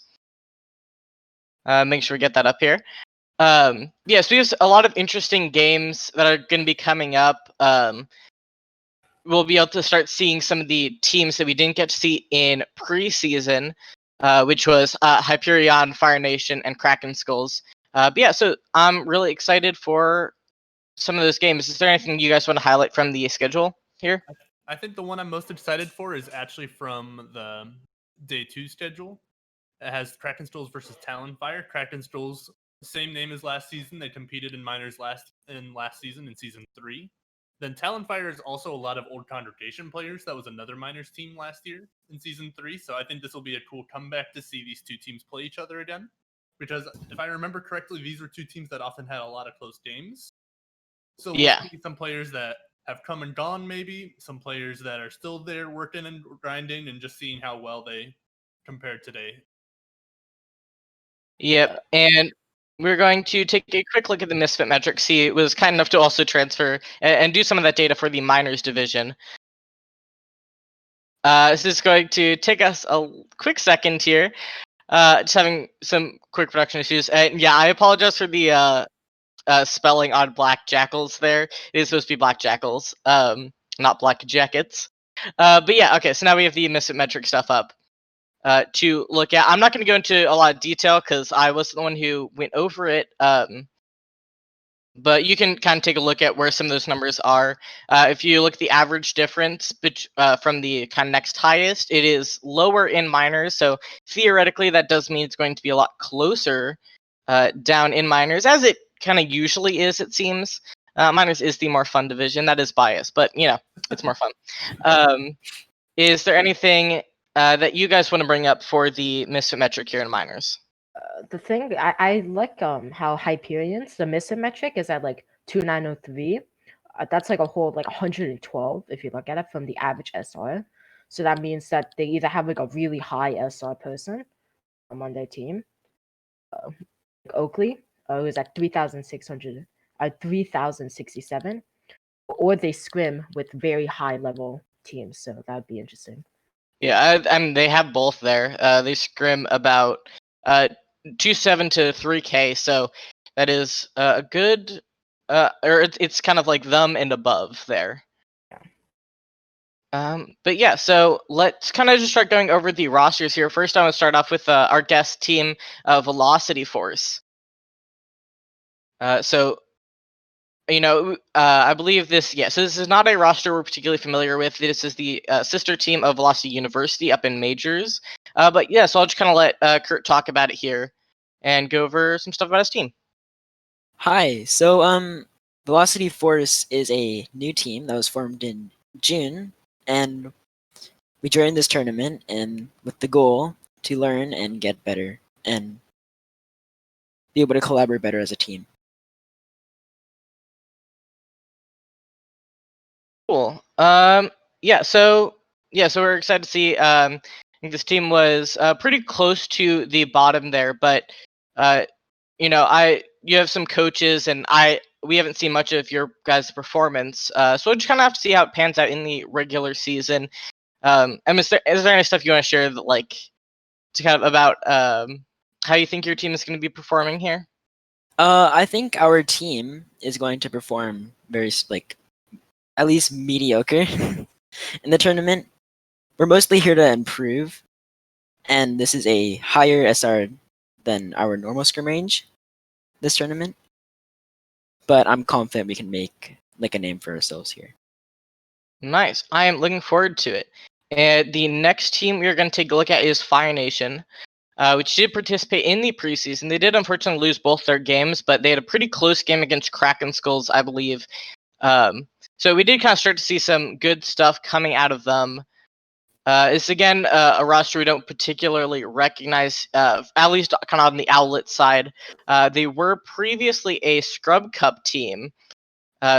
Make sure we get that up here. Yeah, so we have a lot of interesting games that are going to be coming up. We'll be able to start seeing some of the teams that we didn't get to see in preseason, which was Hyperion, Fire Nation, and Kraken Skulls. But yeah, so I'm really excited for some of those games. Is there anything you guys want to highlight from the schedule here? I think the one I'm most excited for is actually from the day 2 schedule. It has Kraken Skulls versus Talonfire. Kraken Skulls, same name as last season. They competed in minors last season in season 3. Then Talonfire is also a lot of old Congregation players. That was another minors team last year in season 3. So I think this will be a cool comeback to see these two teams play each other again. Because if I remember correctly, these were two teams that often had a lot of close games. So we'll see some players that have come and gone, maybe some players that are still there working and grinding, and just seeing how well they compared today. Yep, and we're going to take a quick look at the Misfit metrics. He was kind enough to also transfer and do some of that data for the minors division. This is going to take us a quick second here. Just having some quick production issues. Yeah, I apologize for the spelling on Black Jackals there. It is supposed to be Black Jackals, not Black Jackets. But yeah, okay, so now we have the Misfit metric stuff up to look at. I'm not going to go into a lot of detail because I was the one who went over it. But you can kind of take a look at where some of those numbers are. If you look at the average difference from the kind of next highest, it is lower in minors. So theoretically, that does mean it's going to be a lot closer down in minors, as it kind of usually is, it seems. Minors is the more fun division. That is biased, but, you know, it's more fun. Is there anything that you guys want to bring up for the misfit metric here in minors? The thing I like how Hyperion's the misfit metric is at like 2903. That's like a whole like 112 if you look at it from the average SR. So that means that they either have like a really high SR person on their team, like Oakley, who's at 3,600, 3,067, or they scrim with very high level teams. So that'd be interesting. Yeah, and they have both there. They scrim about 2.7 to 3K, so that is a good, or it's kind of like them and above there. But yeah, so let's kind of just start going over the rosters here. First, I want to start off with our guest team, Velocity Force. So I believe this. Yeah, so this is not a roster we're particularly familiar with. This is the sister team of Velocity University up in Majors. But yeah, so I'll just kind of let Kurt talk about it here and go over some stuff about his team. Hi. So, Velocity Force is a new team that was formed in June, and we joined this tournament and with the goal to learn and get better and be able to collaborate better as a team. Cool. So we're excited to see. I think this team was pretty close to the bottom there, but you have some coaches, and we haven't seen much of your guys' performance. So we'll just kind of have to see how it pans out in the regular season. And is there any stuff you want to share that, like, to kind of about how you think your team is going to be performing here? I think our team is going to perform very at least mediocre in the tournament. We're mostly here to improve, and this is a higher SR than our normal scrim range this tournament. But I'm confident we can make like a name for ourselves here. Nice. I am looking forward to it. And the next team we're going to take a look at is Fire Nation, which did participate in the preseason. They did unfortunately lose both their games, but they had a pretty close game against Kraken Skulls, I believe. So we did kind of start to see some good stuff coming out of them. It's again a roster we don't particularly recognize, at least kind of on the Owlet side. They were previously a Scrub Cup team.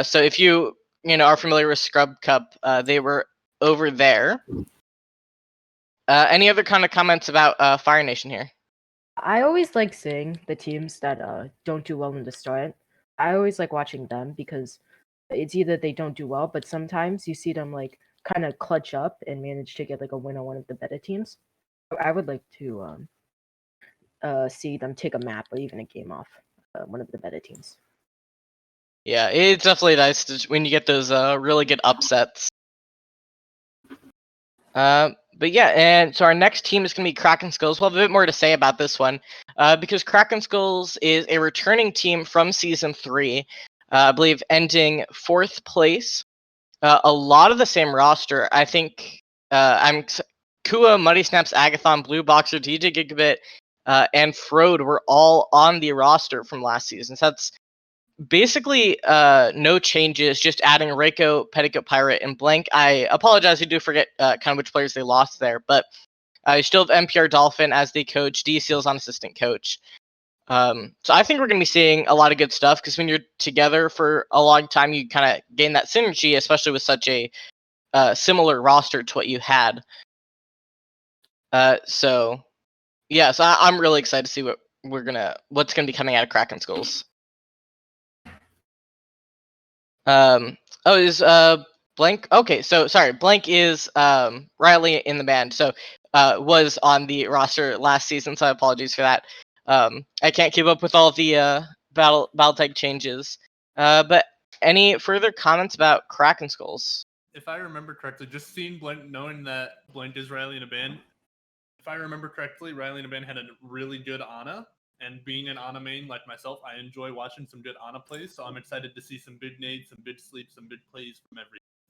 So if you are familiar with Scrub Cup, they were over there. Any other kind of comments about Fire Nation here? I always like seeing the teams that don't do well in the start. I always like watching them because it's either they don't do well, but sometimes you see them like kind of clutch up and manage to get like a win on one of the better teams. I would like to see them take a map or even a game off one of the better teams. Yeah, it's definitely nice when you get those really good upsets. But yeah, and so our next team is going to be Kraken Skulls. We'll have a bit more to say about this one, because Kraken Skulls is a returning team from Season 3, I believe ending 4th place. A lot of the same roster. I think Kua, Muddy Snaps, Agathon, Blue Boxer, DJ Gigabit, and Frode were all on the roster from last season. So that's basically no changes, just adding Reiko, Petticoat Pirate, and Blank. I apologize, I do forget kind of which players they lost there, but you still have NPR Dolphin as the coach, D Seals on assistant coach. So I think we're going to be seeing a lot of good stuff, because when you're together for a long time, you kind of gain that synergy, especially with such a similar roster to what you had. So I'm really excited to see what's gonna be coming out of Kraken Skulls. Is Blank? Okay, so sorry, Blank is Riley in the band. So was on the roster last season. So apologies for that. I can't keep up with all the battle tag changes. But any further comments about Kraken Skulls? If I remember correctly, just seeing Blank, knowing that Blank is Riley in a band, if I remember correctly, Riley in a band had a really good Ana. And being an Ana main like myself, I enjoy watching some good Ana plays. So I'm excited to see some big nades, some big sleeps, some big plays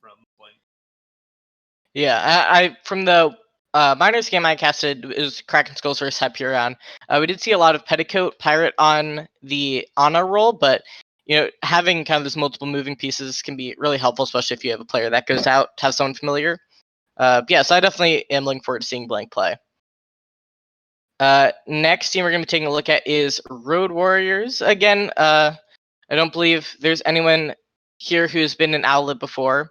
from Blank. Yeah, I from the minors game I casted is Kraken Skulls versus Hyperion. We did see a lot of Petticoat Pirate on the Ana role, but having kind of those multiple moving pieces can be really helpful, especially if you have a player that goes out to have someone familiar. So I definitely am looking forward to seeing Blank play. Next team we're going to be taking a look at is Road Warriors. Again, I don't believe there's anyone here who's been in Owlet before.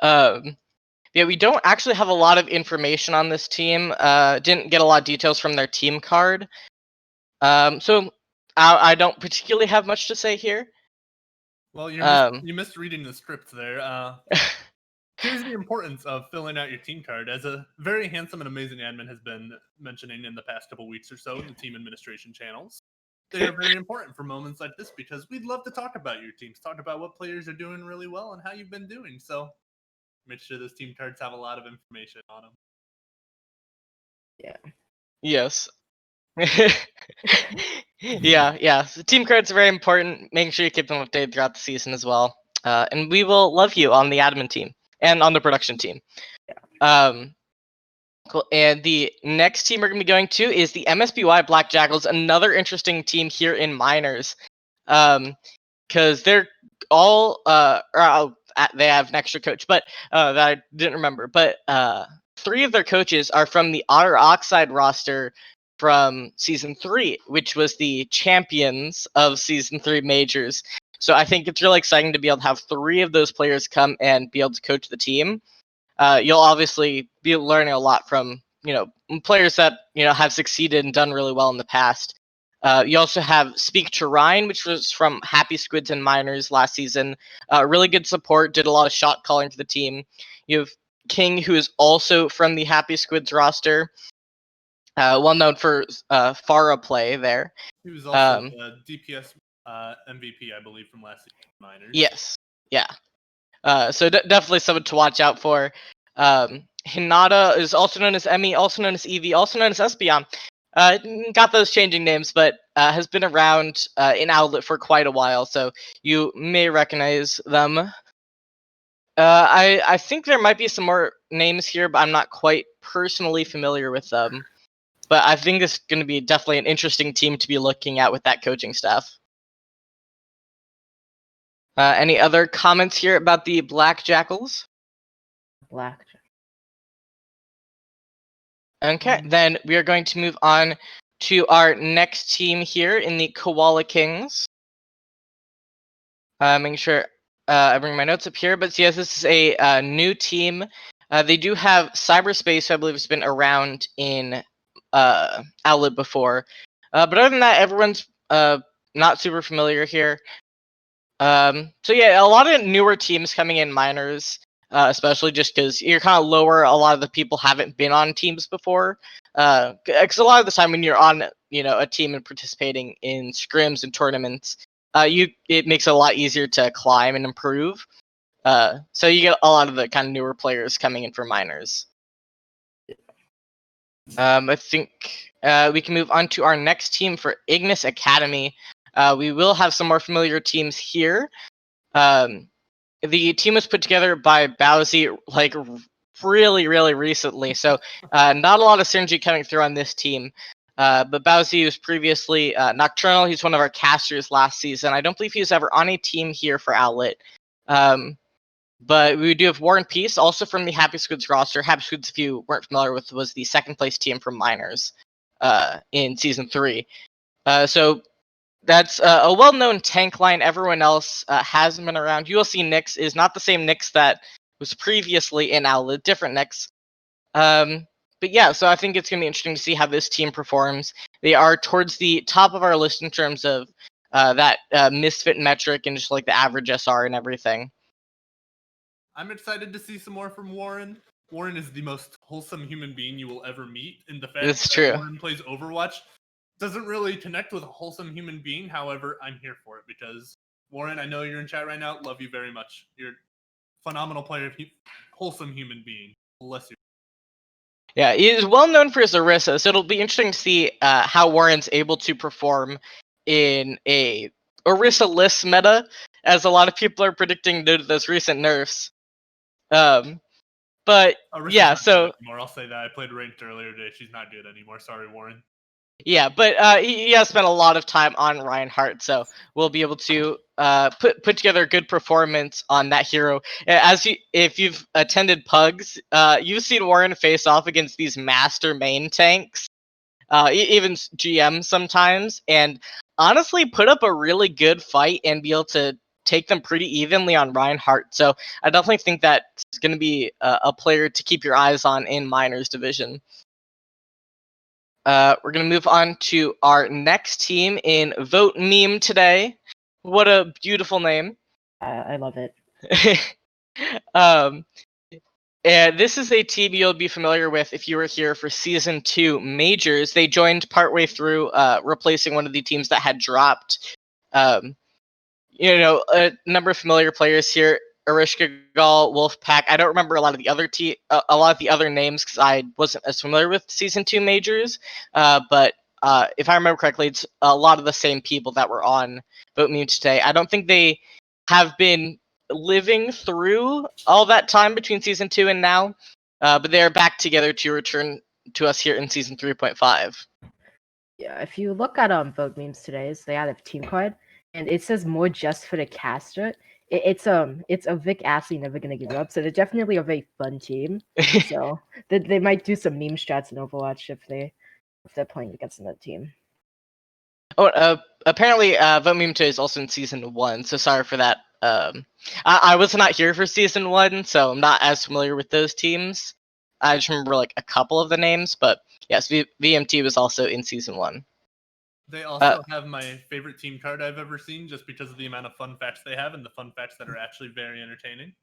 We don't actually have a lot of information on this team. Didn't get a lot of details from their team card. So I don't particularly have much to say here. Well, you missed reading the script there. Here's the importance of filling out your team card. As a very handsome and amazing admin has been mentioning in the past couple weeks or so in the team administration channels, they are very important for moments like this because we'd love to talk about your teams, talk about what players are doing really well and how you've been doing. So make sure those team cards have a lot of information on them. Yeah. Yes. yeah. So team cards are very important. Making sure you keep them updated throughout the season as well. And we will love you on the admin team and on the production team. Cool. And the next team we're going to be going to is the MSBY Black Jackals, another interesting team here in minors. Because they're all they have an extra coach, but that I didn't remember. But 3 of their coaches are from the Otter Oxide roster from season 3, which was the champions of season 3 majors. So I think it's really exciting to be able to have 3 of those players come and be able to coach the team. You'll obviously be learning a lot from players that have succeeded and done really well in the past. You also have Speak to Ryan, which was from Happy Squids and Miners last season. Really good support, did a lot of shot calling for the team. You have King, who is also from the Happy Squids roster. Well known for Farah play there. He was also the DPS MVP, I believe, from last season Miners. Yes, yeah. So definitely someone to watch out for. Hinata is also known as Emmy, also known as Evie, also known as Espeon. Got those changing names, but has been around in Owlet for quite a while, so you may recognize them. I think there might be some more names here, but I'm not quite personally familiar with them. But I think this is going to be definitely an interesting team to be looking at with that coaching staff. Any other comments here about the Black Jackals? Black. Okay, then we are going to move on to our next team here in the Koala Kings. Making sure I bring my notes up here. But yes, this is a new team. They do have Cyberspace, who I believe has been around in Owlet before. But other than that, everyone's not super familiar here. So yeah, a lot of newer teams coming in minors, especially just because you're kind of lower. A lot of the people haven't been on teams before. Because a lot of the time when you're on, a team and participating in scrims and tournaments, it makes it a lot easier to climb and improve. So you get a lot of the kind of newer players coming in for minors. I think we can move on to our next team for Ignis Academy. We will have some more familiar teams here. The team was put together by Bowsy really, really recently, so not a lot of synergy coming through on this team. But Bowsy was previously Nocturnal. He's one of our casters last season. I don't believe he was ever on a team here for Owlet. But we do have War and Peace, also from the Happy Squids roster. Happy Squids, if you weren't familiar with, was the second place team from Minors in season 3. So that's a well-known tank line. Everyone else hasn't been around. ULC Nyx is not the same Nyx that was previously in Owlet, different Nyx. But yeah, so I think it's going to be interesting to see how this team performs. They are towards the top of our list in terms of that misfit metric and just like the average SR and everything. I'm excited to see some more from Warren. Warren is the most wholesome human being you will ever meet. And the fact that Warren plays Overwatch doesn't really connect with a wholesome human being. However, I'm here for it because, Warren, I know you're in chat right now. Love you very much. You're a phenomenal player, wholesome human being. Bless you. Yeah, he is well known for his Orisa, so it'll be interesting to see how Warren's able to perform in a Orisa-less meta, as a lot of people are predicting due to those recent nerfs. But Orisa's yeah, not so good anymore. I'll say that. I played ranked earlier today. She's not good anymore. Sorry, Warren. Yeah, but he has spent a lot of time on Reinhardt, so we'll be able to put together a good performance on that hero. If you've attended Pugs, you've seen Warren face off against these master main tanks, even GM sometimes, and honestly put up a really good fight and be able to take them pretty evenly on Reinhardt. So I definitely think that's going to be a player to keep your eyes on in Miners Division. We're going to move on to our next team in Vote Meme today. What a beautiful name. I love it. um, and this is a team you'll be familiar with if you were here for Season 2 Majors. They joined partway through, replacing one of the teams that had dropped. A number of familiar players here. Arishka Gal, Wolfpack. I don't remember a lot of the other names because I wasn't as familiar with Season 2 Majors. But if I remember correctly, it's a lot of the same people that were on Vote Me today. I don't think they have been living through all that time between Season 2 and now, but they are back together to return to us here in Season 3.5. Yeah, if you look at Vogue Memes today's, they had a team card, and it says more just for the caster. It's a Vic Astley never gonna give up. So they're definitely a very fun team. So they might do some meme strats in Overwatch if they're playing against another team. Oh, apparently, Vote Meme today is also in Season 1, so sorry for that. I was not here for Season 1, so I'm not as familiar with those teams. I just remember like a couple of the names, but yes, VMT was also in Season 1. They also have my favorite team card I've ever seen, just because of the amount of fun facts they have and the fun facts that are actually very entertaining.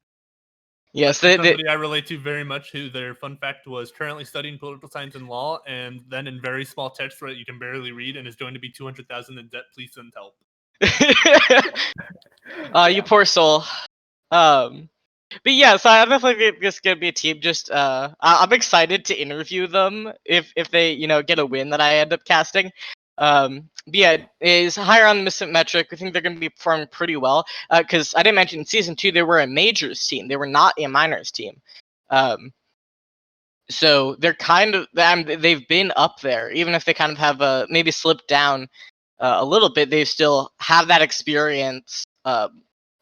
Yes, somebody I relate to very much, who their fun fact was currently studying political science and law, and then in very small text that you can barely read, and is going to be 200,000 in debt. Please send help. You poor soul. But yeah, so I definitely think this is gonna be a team. Just I'm excited to interview them if they get a win that I end up casting. But yeah, is higher on the misfit metric. We think they're gonna be performing pretty well. Because I didn't mention in Season 2 they were a majors team. They were not a minors team. So they're kind of they've been up there, even if they kind of have maybe slipped down a little bit. They still have that experience.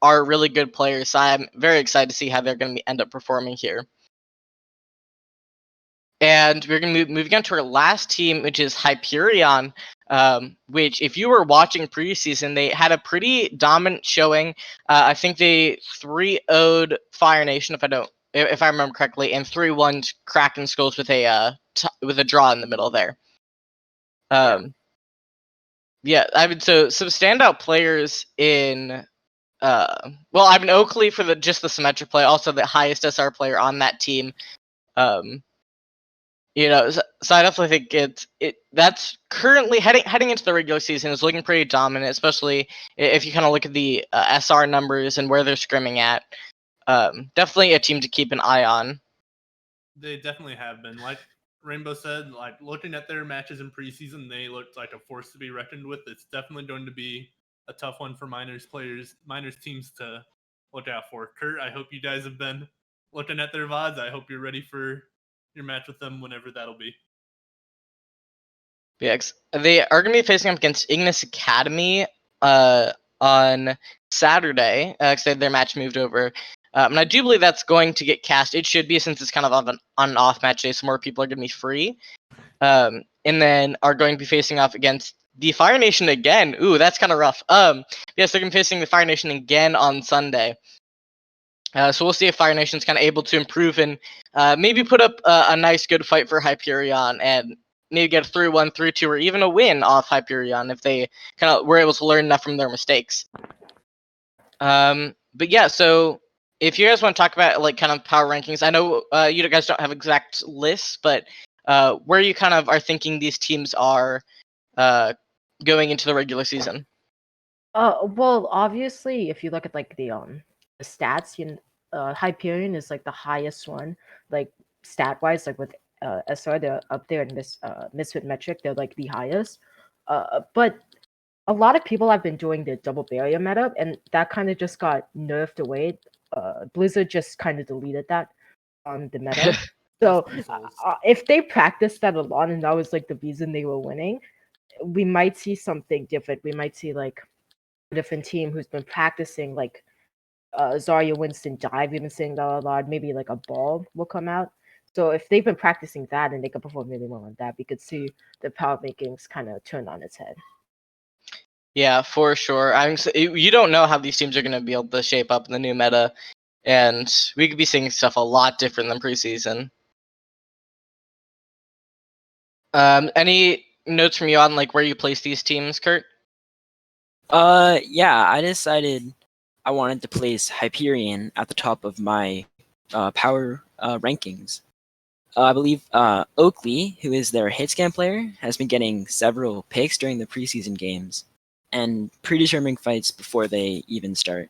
Are really good players. So I'm very excited to see how they're going to end up performing here. And we're going to move on to our last team, which is Hyperion. Which, if you were watching preseason, they had a pretty dominant showing. I think they 3-0'd Fire Nation, if I remember correctly, and 3-1 Kraken Skulls with a draw in the middle there. Yeah, I mean, so some standout players in. Oakley for just the symmetric play, also the highest SR player on that team. So I definitely think that's currently heading into the regular season is looking pretty dominant, especially if you kind of look at the SR numbers and where they're scrimming at. Definitely a team to keep an eye on. They definitely have been. Like Rainbow said, like looking at their matches in preseason, they looked like a force to be reckoned with. It's definitely going to be a tough one for minors teams to look out for. Kurt, I hope you guys have been looking at their VODs. I hope you're ready for your match with them whenever that'll be. Yeah, they are going to be facing up against Ignis Academy on Saturday, because their match moved over. And I do believe that's going to get cast. It should be, since it's kind of on an off match day, so more people are going to be free. And then are going to be facing off against the Fire Nation again. Ooh, that's kind of rough. Yes, they're going to be facing the Fire Nation again on Sunday. So we'll see if Fire Nation's kind of able to improve and maybe put up a nice, good fight for Hyperion and maybe get a 3-1, 3-2, or even a win off Hyperion if they kind of were able to learn enough from their mistakes. But yeah, so if you guys want to talk about like kind of power rankings, I know you guys don't have exact lists, but where you kind of are thinking these teams are going into the regular season. Well, obviously, if you look at like the stats, Hyperion is like the highest one, like stat wise, like with SR, they're up there in misfit metric, they're like the highest. But a lot of people have been doing the double barrier meta, and that kind of just got nerfed away. Blizzard just kind of deleted that on the meta. So if they practiced that a lot and that was like the reason they were winning, we might see something different. We might see like a different team who's been practicing like Zarya Winston dive. We've been seeing that a lot. Maybe like a ball will come out. So if they've been practicing that and they can perform really well on that, we could see the power rankings kind of turn on its head. Yeah, for sure. You don't know how these teams are going to be able to shape up in the new meta, and we could be seeing stuff a lot different than preseason. Any notes from you on like where you place these teams, Kurt? Yeah, I decided I wanted to place Hyperion at the top of my power rankings. I believe Oakley, who is their hit scan player, has been getting several picks during the preseason games and predetermining fights before they even start.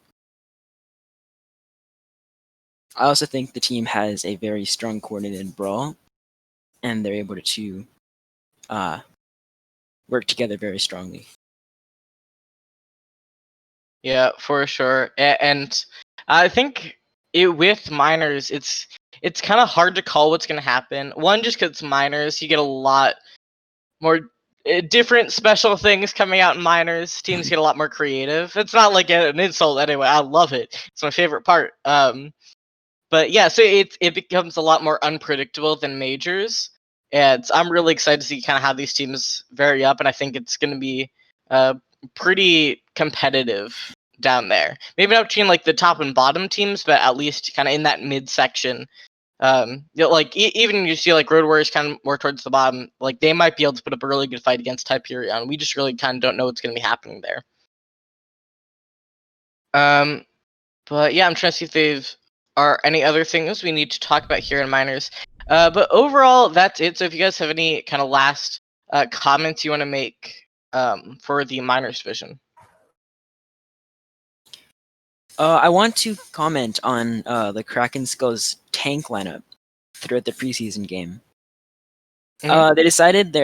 I also think the team has a very strong coordinated brawl, and they're able to work together very strongly. Yeah, for sure. And I think with minors, it's kind of hard to call what's going to happen. One, just because it's minors, you get a lot more different special things coming out in minors. Teams get a lot more creative. It's not like an insult anyway. I love it. It's my favorite part. But yeah, so it becomes a lot more unpredictable than majors, and I'm really excited to see kind of how these teams vary up, and I think it's going to be pretty competitive down there. Maybe not between like the top and bottom teams, but at least kind of in that midsection. Like even you see like Road Warriors kind of more towards the bottom, like they might be able to put up a really good fight against Hyperion. We just really kind of don't know what's going to be happening there. But yeah, I'm trying to see if they've are any other things we need to talk about here in minors. But overall, that's it. So if you guys have any kind of last comments you want to make for the minors division. I want to comment on the Kraken Skulls tank lineup throughout the preseason game. Mhm. They decided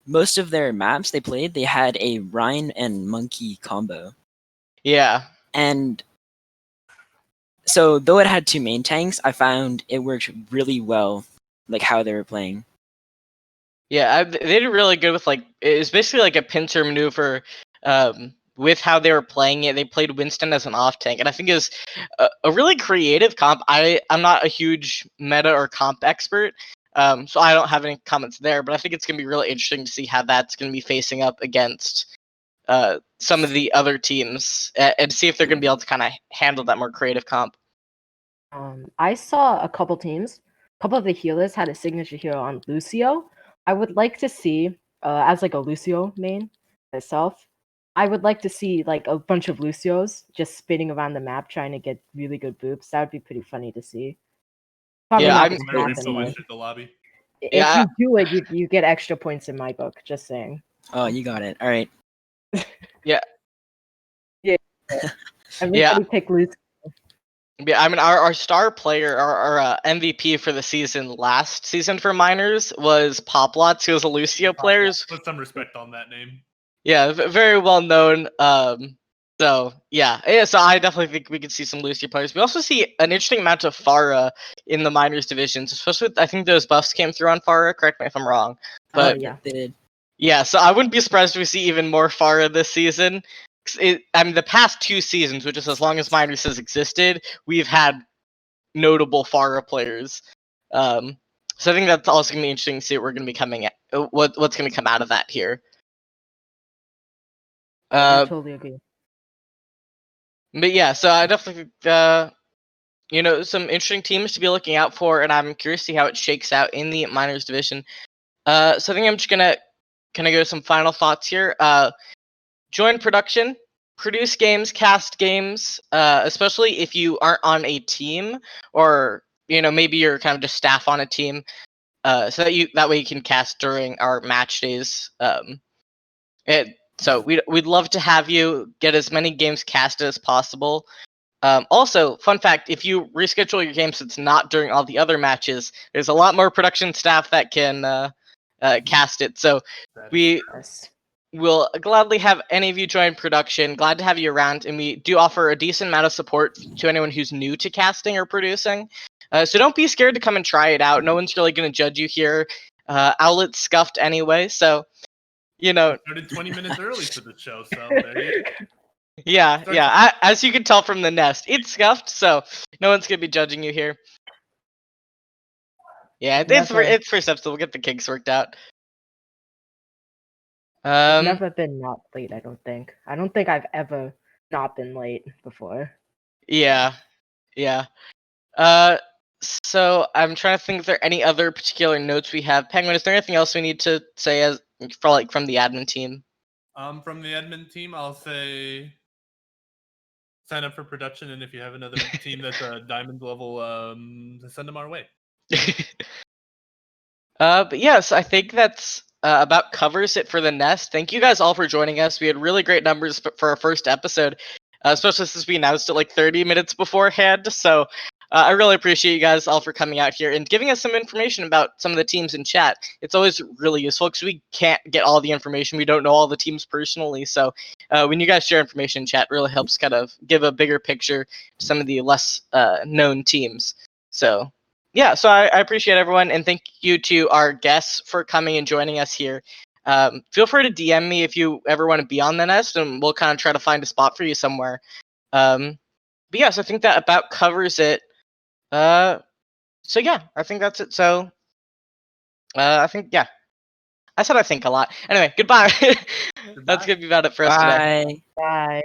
most of their maps they played, they had a Rhine and Monkey combo. Yeah. And so though it had two main tanks, I found it worked really well, like how they were playing. Yeah, they did really good with like it was basically like a pincer maneuver with how they were playing it. They played Winston as an off tank, and I think it was a really creative comp. I'm not a huge meta or comp expert, so I don't have any comments there. But I think it's gonna be really interesting to see how that's gonna be facing up against some of the other teams and see if they're gonna be able to kind of handle that more creative comp. I saw a couple teams. A couple of the healers had a signature hero on Lucio. I would like to see, as like a Lucio main myself, I would like to see like a bunch of Lucios just spinning around the map trying to get really good boops. That would be pretty funny to see. Probably Yeah, not I'm this Better happen, refill my but shit the lobby. if yeah you do it, you get extra points in my book. Just saying. Oh, you got it. All right. yeah Everybody pick Lucio. Yeah, I mean, our star player, our MVP for the season last season for minors was Poplots, who was a Lucio player. Put some respect on that name. Yeah, very well known. So yeah. So I definitely think we could see some Lucio players. We also see an interesting amount of Pharah in the minors divisions, especially with, I think those buffs came through on Pharah. Correct me if I'm wrong, but Yeah. They did. yeah. So I wouldn't be surprised if we see even more Pharah this season. I mean, the past 2 seasons, which is as long as minors has existed, we've had notable Pharah players. So I think that's also gonna be interesting to see what we're gonna be coming at, what's gonna come out of that here. I totally agree. But yeah, so I definitely think some interesting teams to be looking out for, and I'm curious to see how it shakes out in the minors division. So I think I'm just gonna kind of go to some final thoughts here. Join production, produce games, cast games, especially if you aren't on a team or maybe you're kind of just staff on a team. So that way you can cast during our match days. So we'd love to have you get as many games casted as possible. Also, fun fact: if you reschedule your games, it's not during all the other matches. There's a lot more production staff that can cast it. So we Yes. will gladly have any of you join production. Glad to have you around, and we do offer a decent amount of support to anyone who's new to casting or producing. So don't be scared to come and try it out. No one's really going to judge you here. Owlet's scuffed anyway, so you know, Started 20 minutes early for the show, so there you yeah, Starts- yeah. As you can tell from the nest, it's scuffed, so no one's gonna be judging you here. Yeah, it's perceptible. We'll get the kinks worked out. I've never been not late. I don't think. I've ever not been late before. Yeah, yeah. So I'm trying to think if there are any other particular notes we have. Penguin, is there anything else we need to say as from the admin team? From the admin team, I'll say sign up for production, and if you have another team that's a diamond level, send them our way. But yes, I think that's about covers it for the nest. Thank you guys all for joining us. We had really great numbers for our first episode, especially since we announced it like 30 minutes beforehand. So I really appreciate you guys all for coming out here and giving us some information about some of the teams in chat. It's always really useful because we can't get all the information. We don't know all the teams personally. So when you guys share information in chat, it really helps kind of give a bigger picture to some of the less known teams. So yeah, so I appreciate everyone, and thank you to our guests for coming and joining us here. Feel free to DM me if you ever want to be on the nest, and we'll kind of try to find a spot for you somewhere. But yes, I think that about covers it. So yeah, I think that's it. So I think yeah, I said I think a lot. Anyway, goodbye. That's gonna be about it for us today. Bye. Bye.